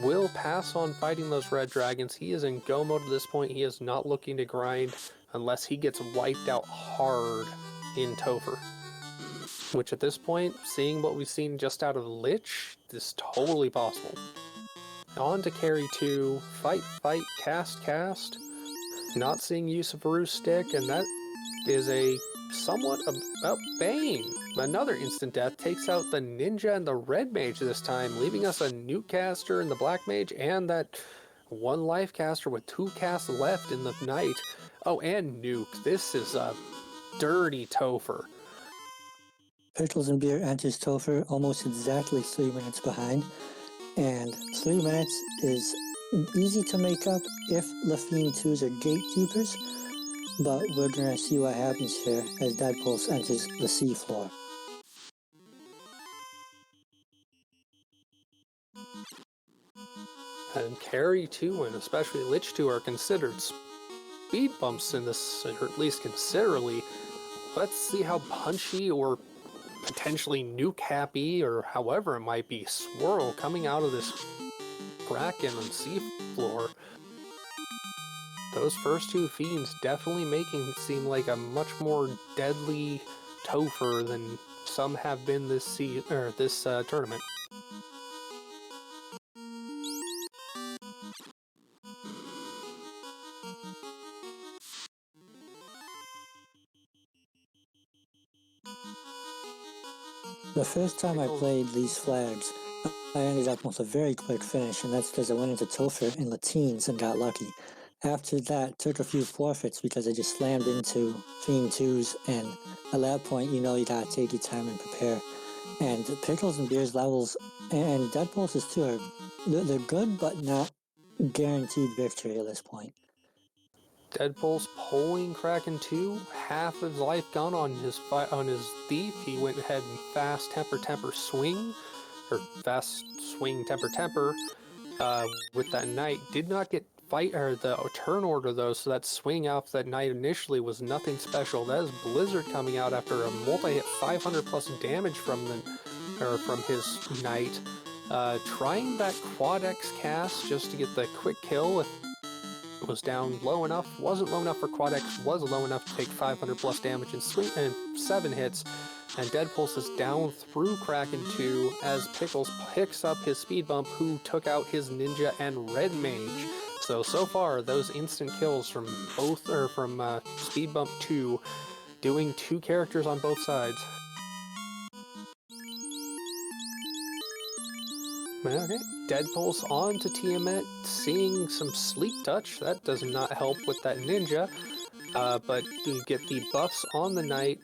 Will pass on fighting those red dragons. He is in go mode at this point. He is not looking to grind unless he gets wiped out hard in Topher. Which at this point, seeing what we've seen just out of Lich, is totally possible. On to carry 2, fight, cast. Not seeing use of Varu's stick, and that is a somewhat Bane. Another instant death takes out the ninja and the red mage this time, leaving us a nuke caster in the black mage and that 1 life caster with 2 casts left in the knight. Oh, and nuke. This is a dirty Topher. Pickles and Beer enters Topher almost exactly 3 minutes behind, and 3 minutes is easy to make up if Lafine 2s are gatekeepers, but we're gonna see what happens here as Deadpulse enters the sea floor. And Carry 2 and especially Lich 2 are considered speed bumps in this, or at least considerably. Let's see how punchy or potentially nuke happy or however it might be Swirl coming out of this Kraken and seafloor. Those first two fiends definitely making it seem like a much more deadly Topher than some have been this tournament. The first time I played these flags, I ended up with a very quick finish, and that's because I went into Topher in Latines and got lucky. After that, took a few forfeits because I just slammed into Fiend 2s, and at that point, you know you gotta take your time and prepare. And Pickles and Beer's levels, and Deadpulse's too, they're good, but not guaranteed victory at this point. Deadpulse pulling Kraken 2, half of his life gone on his thief. He went ahead and fast temper swing, or fast swing temper with that knight. Did not get the turn order though, so that swing off that knight initially was nothing special. That is Blizzard coming out after a multi-hit 500 plus damage from his knight. Trying that quad X cast just to get the quick kill. If it was down low enough, wasn't low enough for quad X, was low enough to take 500 plus damage in 7 hits. And Deadpulse is down through Kraken 2 as Pickles picks up his speed bump, who took out his ninja and red mage. So far, those instant kills from speed bump 2, doing 2 characters on both sides. Okay, Deadpulse on to Tiamat, seeing some sleep touch. That does not help with that ninja, but you get the buffs on the knight.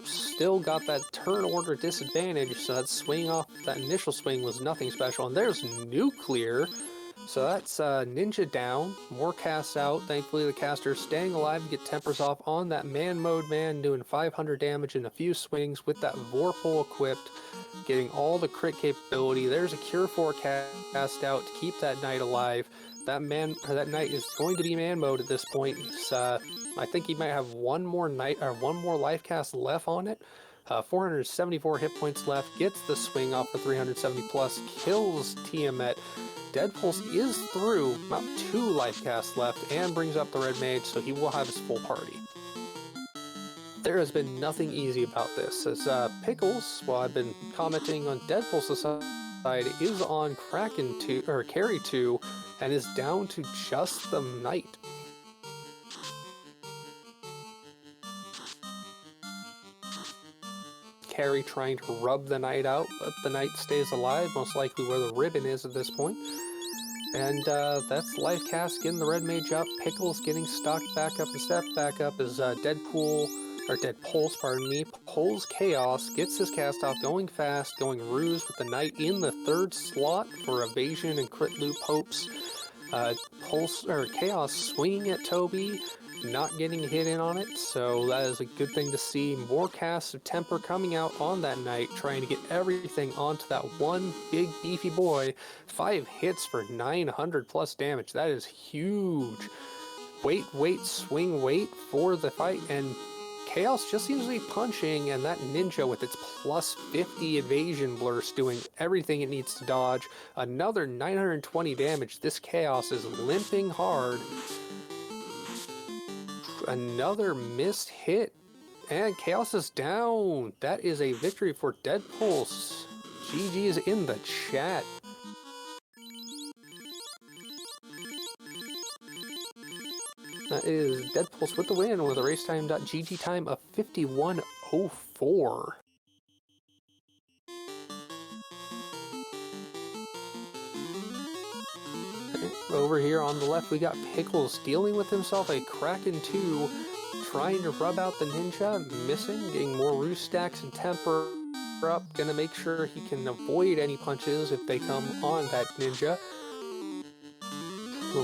Still got that turn order disadvantage, so that swing off, that initial swing was nothing special. And there's Nuclear, so that's ninja down, more casts out. Thankfully the caster is staying alive to get tempers off on that man mode man, doing 500 damage in a few swings with that Vorpal equipped, getting all the crit capability. There's a Cure 4 cast out to keep that knight alive. That knight is going to be man mode at this point. I think he might have one more life cast left on it. 474 hit points left, gets the swing off for 370 plus, kills Tiamat. Deadpulse is through, about 2 life casts left, and brings up the red mage, so he will have his full party. There has been nothing easy about this, as Pickles, while I've been commenting on Deadpulse's side, is on Kraken 2, or Carry 2, and is down to just the knight. Carry trying to rub the knight out, but the knight stays alive, most likely where the ribbon is at this point. And that's life cast getting the red mage up. Pickles getting stocked back up and stepped back up as Deadpulse, pardon me, pulls Chaos, gets his cast off, going fast, going Ruse with the knight in the 3rd slot for evasion and crit loop hopes. Chaos swinging at Toby, not getting hit in on it, so that is a good thing to see. More casts of temper coming out on that knight, trying to get everything onto that one big beefy boy. 5 hits for 900 plus damage. That is huge. Wait, swing, wait for the fight, and Chaos just seems to be punching, and that ninja with its plus 50 evasion burst doing everything it needs to dodge. Another 920 damage. This Chaos is limping hard. Another missed hit, and Chaos is down. That is a victory for Deadpulse. GG's in the chat. That is Deadpulse with the win with a racetime.gg time of 51:04. Over here on the left, we got Pickles dealing with himself a Kraken 2, trying to rub out the ninja, missing, getting more roost stacks and temper up, gonna make sure he can avoid any punches if they come on that ninja.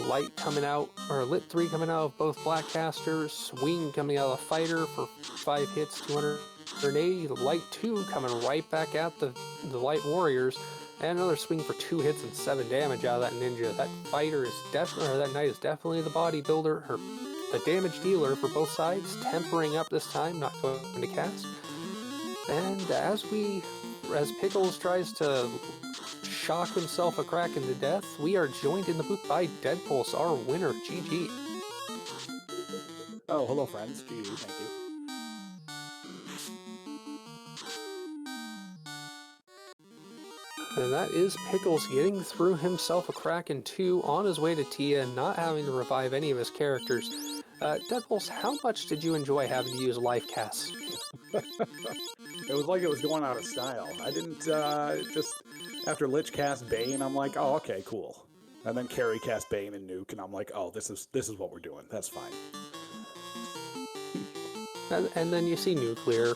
Light coming out, or Lit 3 coming out of both black casters, Swing coming out of the fighter for 5 hits, 280, Light 2 coming right back at the light warriors, And another swing for 2 hits and 7 damage out of that ninja. That fighter is definitely, or that knight is definitely the bodybuilder, or the damage dealer for both sides, tempering up this time, not going to cast. And as Pickles tries to shock himself a crack into death, we are joined in the booth by Deadpulse, our winner. GG. Oh, hello friends. GG, thank you. And that is Pickles getting through himself a crack in 2 on his way to Tia and not having to revive any of his characters. Deadpulse, how much did you enjoy having to use life casts? It was like it was going out of style. I didn't, just, after Lich cast Bane, I'm like, oh, okay, cool. And then Carrie cast Bane and Nuke, and I'm like, oh, this is what we're doing. That's fine. And then you see Nuclear.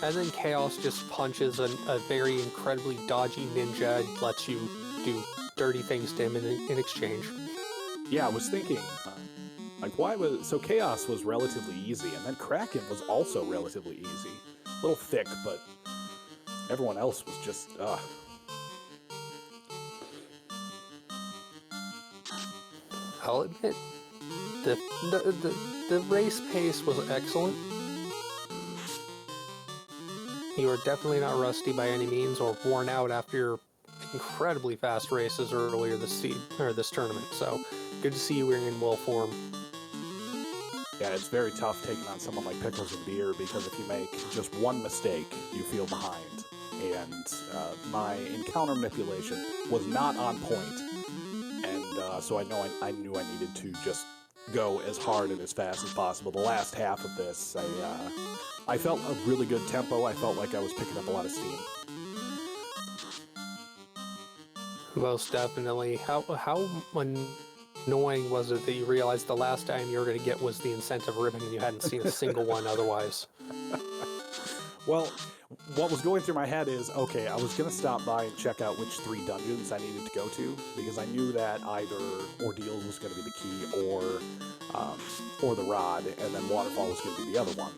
And then Chaos just punches a very incredibly dodgy ninja and lets you do dirty things to him in exchange. Yeah, I was thinking, like, so Chaos was relatively easy, and then Kraken was also relatively easy. A little thick, but everyone else was just, I'll admit, the race pace was excellent. You are definitely not rusty by any means or worn out after your incredibly fast races earlier this tournament. So good to see you in well form. Yeah, it's very tough taking on someone like Pickles and Beer because if you make just one mistake, you feel behind. And my encounter manipulation was not on point, and so I knew I needed to just go as hard and as fast as possible. The last half of this, I felt a really good tempo. I felt like I was picking up a lot of steam. Most definitely. How annoying was it that you realized the last time you were going to get was the incentive ribbon and you hadn't seen a single one otherwise? Well, what was going through my head is, okay, I was going to stop by and check out which 3 dungeons I needed to go to, because I knew that either Ordeals was going to be the key, or the Rod, and then Waterfall was going to be the other one.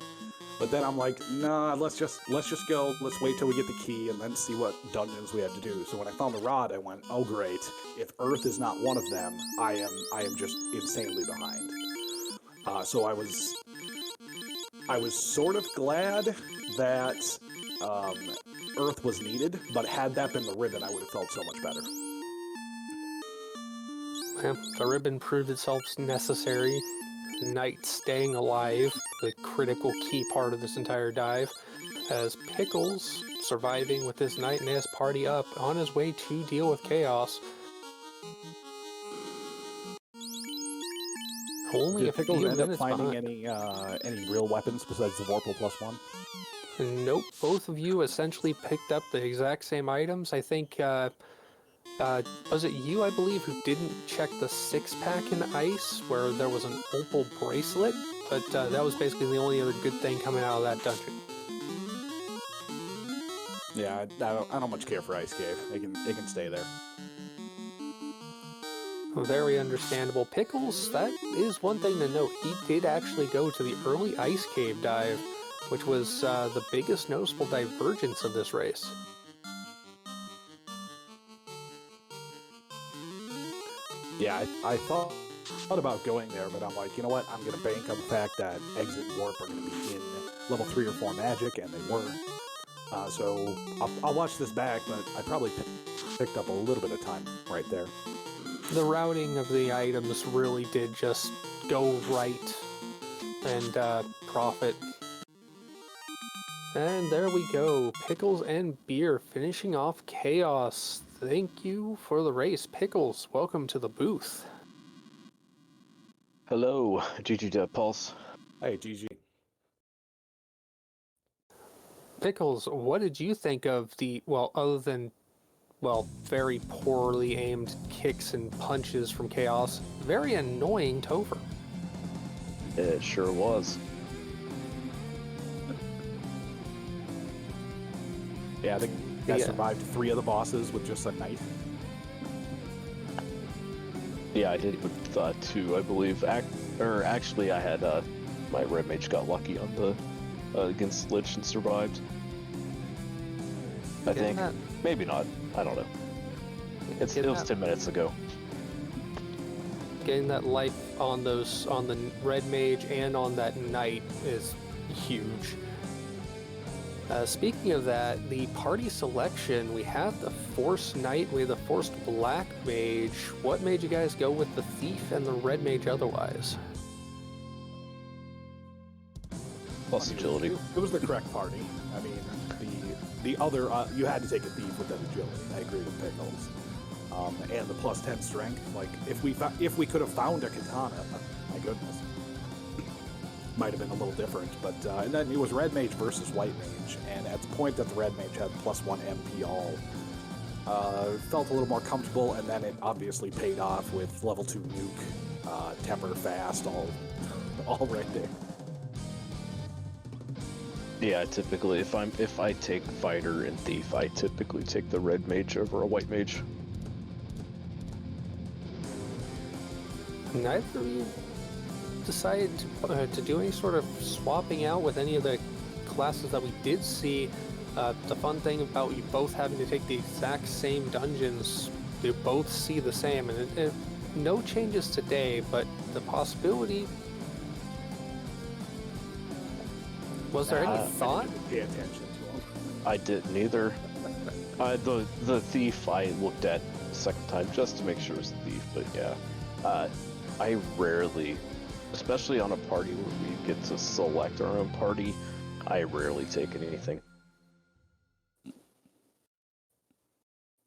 But then I'm like, nah, let's just go, let's wait till we get the key, and then see what dungeons we had to do. So when I found the Rod, I went, oh great, if Earth is not one of them, I am just insanely behind. So I was sort of glad that Earth was needed, but had that been the ribbon, I would have felt so much better. Well, the ribbon proved itself necessary. Knight staying alive, the critical key part of this entire dive, as Pickles surviving with his Knight and his party up on his way to deal with Chaos. Only Did a few Pickles end up minutes finding behind. any real weapons besides the Vorpal +1? Nope, both of you essentially picked up the exact same items. I think, was it you, I believe, who didn't check the 6-pack in Ice, where there was an opal bracelet? But that was basically the only other good thing coming out of that dungeon. Yeah, I don't much care for Ice Cave. It can stay there. Very understandable. Pickles, that is one thing to note. He did actually go to the early Ice Cave dive, which was the biggest noticeable divergence of this race. Yeah, I thought about going there, but I'm like, you know what? I'm going to bank on the fact that Exit and Warp are going to be in level 3 or 4 Magic, and they were. So I'll watch this back, but I probably picked up a little bit of time right there. The routing of the items really did just go right and profit. And there we go, Pickles and Beer finishing off Chaos. Thank you for the race. Pickles, welcome to the booth. Hello, GG Deadpulse. Hey, GG. Pickles, what did you think of the, well, other than, well, very poorly aimed kicks and punches from Chaos, very annoying Topher? It sure was. Yeah, I think I survived 3 of the bosses with just a knife. Yeah, I did with 2, I believe. Actually, I had my red mage got lucky on the against Lich and survived. I think. Maybe not. I don't know. It was 10 minutes ago. Getting that life on the red mage and on that knight is huge. Speaking of that, the party selection, we have the forced knight, we have the forced black mage. What made you guys go with the thief and the red mage otherwise? Plus agility. It was the correct party. I mean, the other you had to take a thief with that agility. I agree with Pickles. And the plus 10 strength. Like if we could have found a katana, my goodness, might have been a little different. But and then it was red mage versus white mage, and at the point that the red mage had plus 1 MP all, felt a little more comfortable. And then it obviously paid off with level 2 nuke, temper fast, all right there. Yeah, typically if I take fighter and thief, I typically take the red mage over a white mage. Neither of you decided to do any sort of swapping out with any of the classes that we did see. The fun thing about you both having to take the exact same dungeons, you both see the same, and no changes today, but the possibility. Was there any thought? I didn't pay attention to them. I didn't either. The thief I looked at the second time just to make sure it was the thief, but yeah. I rarely, especially on a party where we get to select our own party, I rarely take anything.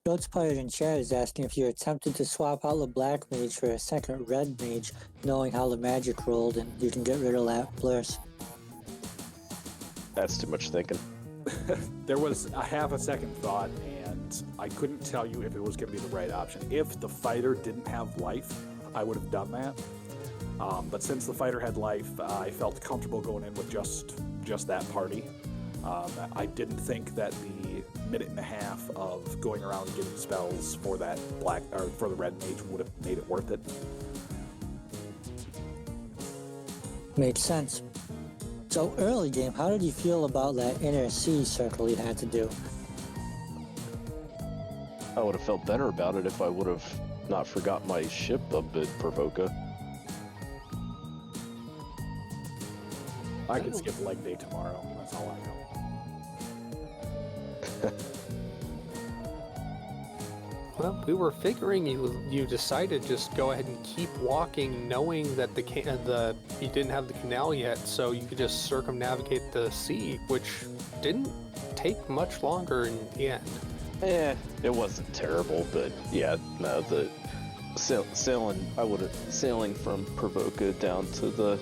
Goat's Pirate in chat is asking if you're tempted to swap out the black mage for a second red mage, knowing how the magic rolled and you can get rid of that blurs. That's too much thinking. There was a half a second thought, and I couldn't tell you if it was going to be the right option. If the fighter didn't have life, I would have done that. But since the fighter had life, I felt comfortable going in with just that party. I didn't think that the minute and a half of going around and getting spells for that for the red mage would have made it worth it. Makes sense. So early game, how did you feel about that inner C circle you had to do? I would have felt better about it if I would have not forgot my ship up at Provoca. I can skip leg day tomorrow. That's all I know. Well, we were figuring you decided just go ahead and keep walking, knowing that you didn't have the canal yet, so you could just circumnavigate the sea, which didn't take much longer in the end. It wasn't terrible, but yeah, no, the sailing from Provoca down to the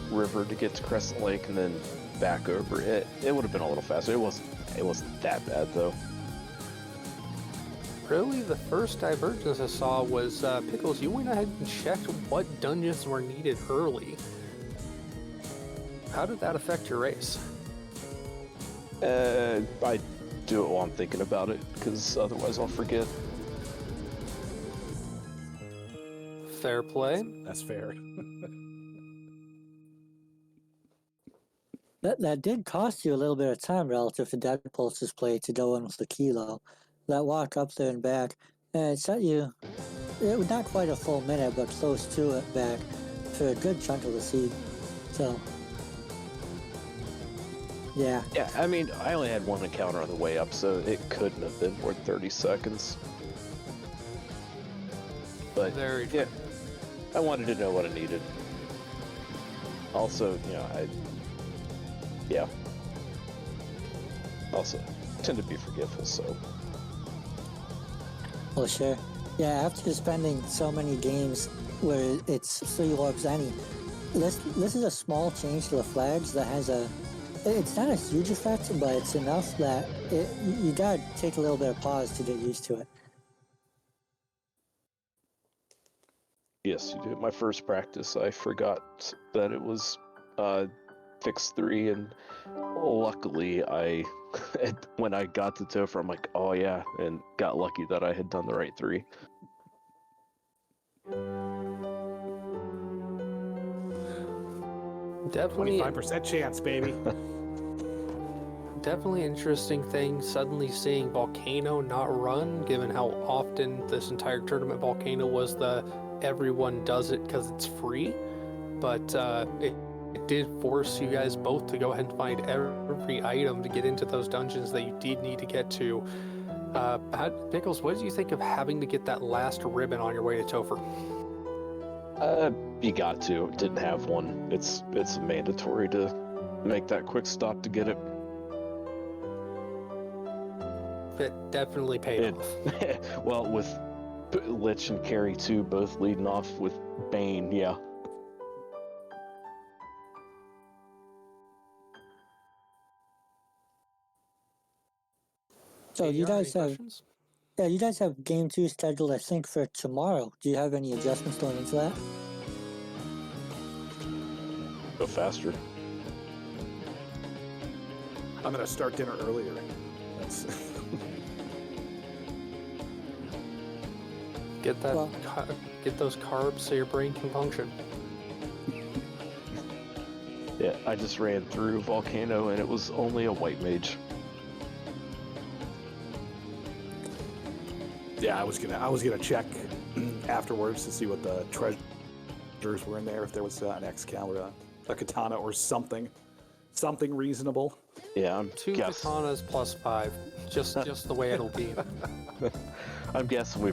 river to get to Crescent Lake and then back over it would have been a little faster. It wasn't that bad though. Really, the first divergence I saw was Pickles. You went ahead and checked what dungeons were needed early. How did that affect your race? I do it while I'm thinking about it, because otherwise I'll forget. Fair play. That's fair. That did cost you a little bit of time relative to Deadpulse's play to go in with the kilo. That walk up there and back, and it set you, it was not quite a full minute, but close to it back for a good chunk of the seed. So, yeah. Yeah, I mean, I only had one encounter on the way up, so it couldn't have been more than 30 seconds. But Very yeah, I wanted to know what I needed. Also, also tend to be forgetful, so. Well, sure. Yeah, after spending so many games where it's 3 orbs any, this is a small change to the flags that has it's not a huge effect, but it's enough that you gotta take a little bit of pause to get used to it. Yes, you do. My first practice, I forgot that it was fix 3, and luckily when I got to Topher, I'm like, oh yeah, and got lucky that I had done the right 3. Definitely 25% chance, baby. Definitely interesting thing, suddenly seeing Volcano not run, given how often this entire tournament Volcano was the everyone does it because it's free. But it did force you guys both to go ahead and find every item to get into those dungeons that you did need to get to. Pickles, what did you think of having to get that last ribbon on your way to Topher? You got to. Didn't have one. It's mandatory to make that quick stop to get it. It definitely paid off. Well, with Lich and Carry 2 both leading off with Bane, yeah. So ADR, you guys any have, questions? yeah, you guys have game 2 scheduled, I think, for tomorrow. Do you have any adjustments going into that? Go faster. I'm gonna start dinner earlier. That's Get that, Well- get those carbs so your brain can function. Yeah, I just ran through Volcano and it was only a white mage. yeah. I was gonna check afterwards to see what the treasures were in there. If there was an Excalibur, a katana, or something reasonable. Yeah, I'm 2 guessing. katanas plus 5, just the way it'll be. I'm guessing we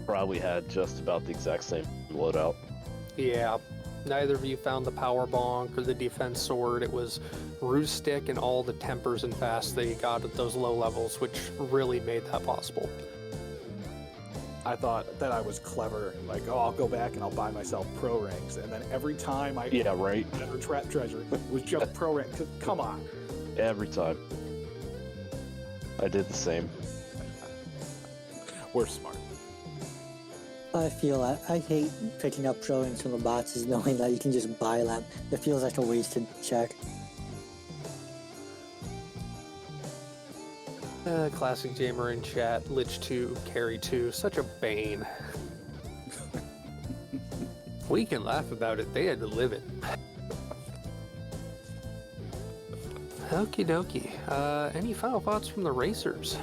probably had just about the exact same loadout. Yeah, neither of you found the power bonk or the defense sword. It was root stick and all the tempers and fast that you got at those low levels, which really made that possible. I thought that I was clever, like, oh, I'll go back and I'll buy myself pro ranks, and then every time I Yeah, right. enter trap treasure was just pro rank. Come on. Every time. I did the same. We're smart. I feel I hate picking up drawings from the boxes knowing that you can just buy them. It feels like a wasted check. Classic Jamer in chat, Lich 2, Carry 2, such a bane. We can laugh about it, they had to live it. Okie dokie. Any final thoughts from the racers?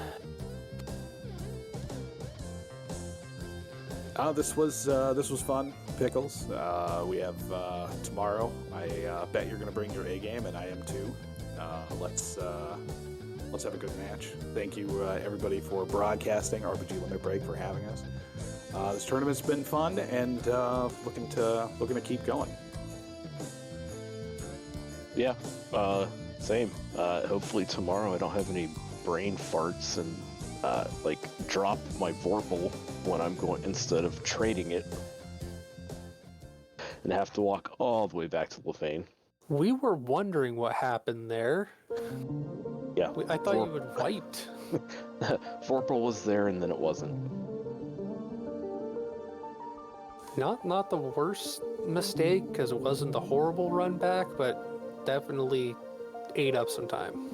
This was fun, Pickles. We have tomorrow. I bet you're gonna bring your A game, and I am too. Let's have a good match. Thank you everybody for broadcasting RPG Limit Break, for having us. This tournament's been fun, and looking to keep going. Yeah, same. Hopefully tomorrow I don't have any brain farts and like drop my Vorpal when I'm going instead of trading it and have to walk all the way back to Lefane. We were wondering what happened there. Yeah, I thought you had wiped. Vorpal was there and then it wasn't. Not the worst mistake, because it wasn't the horrible run back, but definitely ate up some time.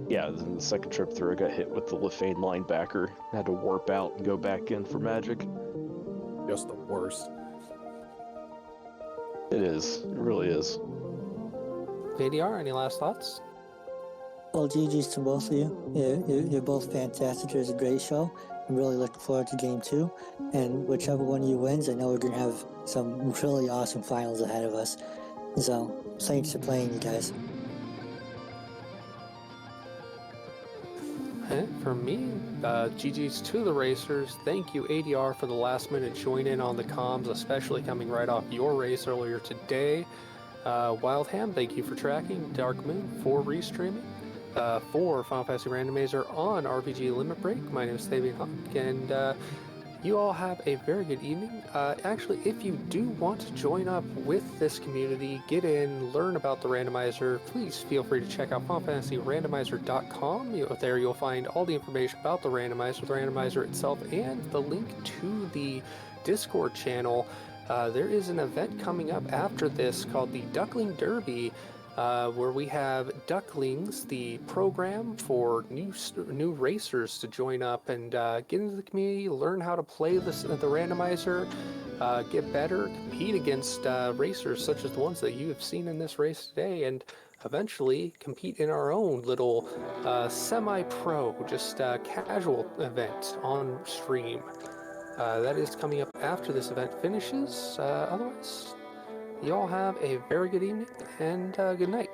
Yeah, then the second trip through I got hit with the Lefane linebacker. Had to warp out and go back in for magic. Just the worst. It is. It really is. ADR, any last thoughts? Well, GG's to both of you. You're both fantastic. It was a great show. I'm really looking forward to game 2. And whichever one of you wins, I know we're going to have some really awesome finals ahead of us. So, thanks for playing, you guys. And for me, GG's to the racers. Thank you, ADR, for the last minute join in on the comms, especially coming right off your race earlier today. Wild Ham, thank you for tracking. Dark Moon for restreaming. For Final Fantasy Randomizer on RPG Limit Break. My name is Fabian Hawk, and you all have a very good evening. Actually, if you do want to join up with this community, get in, learn about the randomizer, please feel free to check out FinalFantasyRandomizer.com. There you'll find all the information about the randomizer itself, and the link to the Discord channel. There is an event coming up after this called the Duckling Derby, where we have Ducklings, the program for new racers to join up and get into the community, learn how to play the randomizer, get better, compete against racers such as the ones that you have seen in this race today, and eventually compete in our own little semi-pro, just casual event on stream. That is coming up after this event finishes. Otherwise, you all have a very good evening and good night.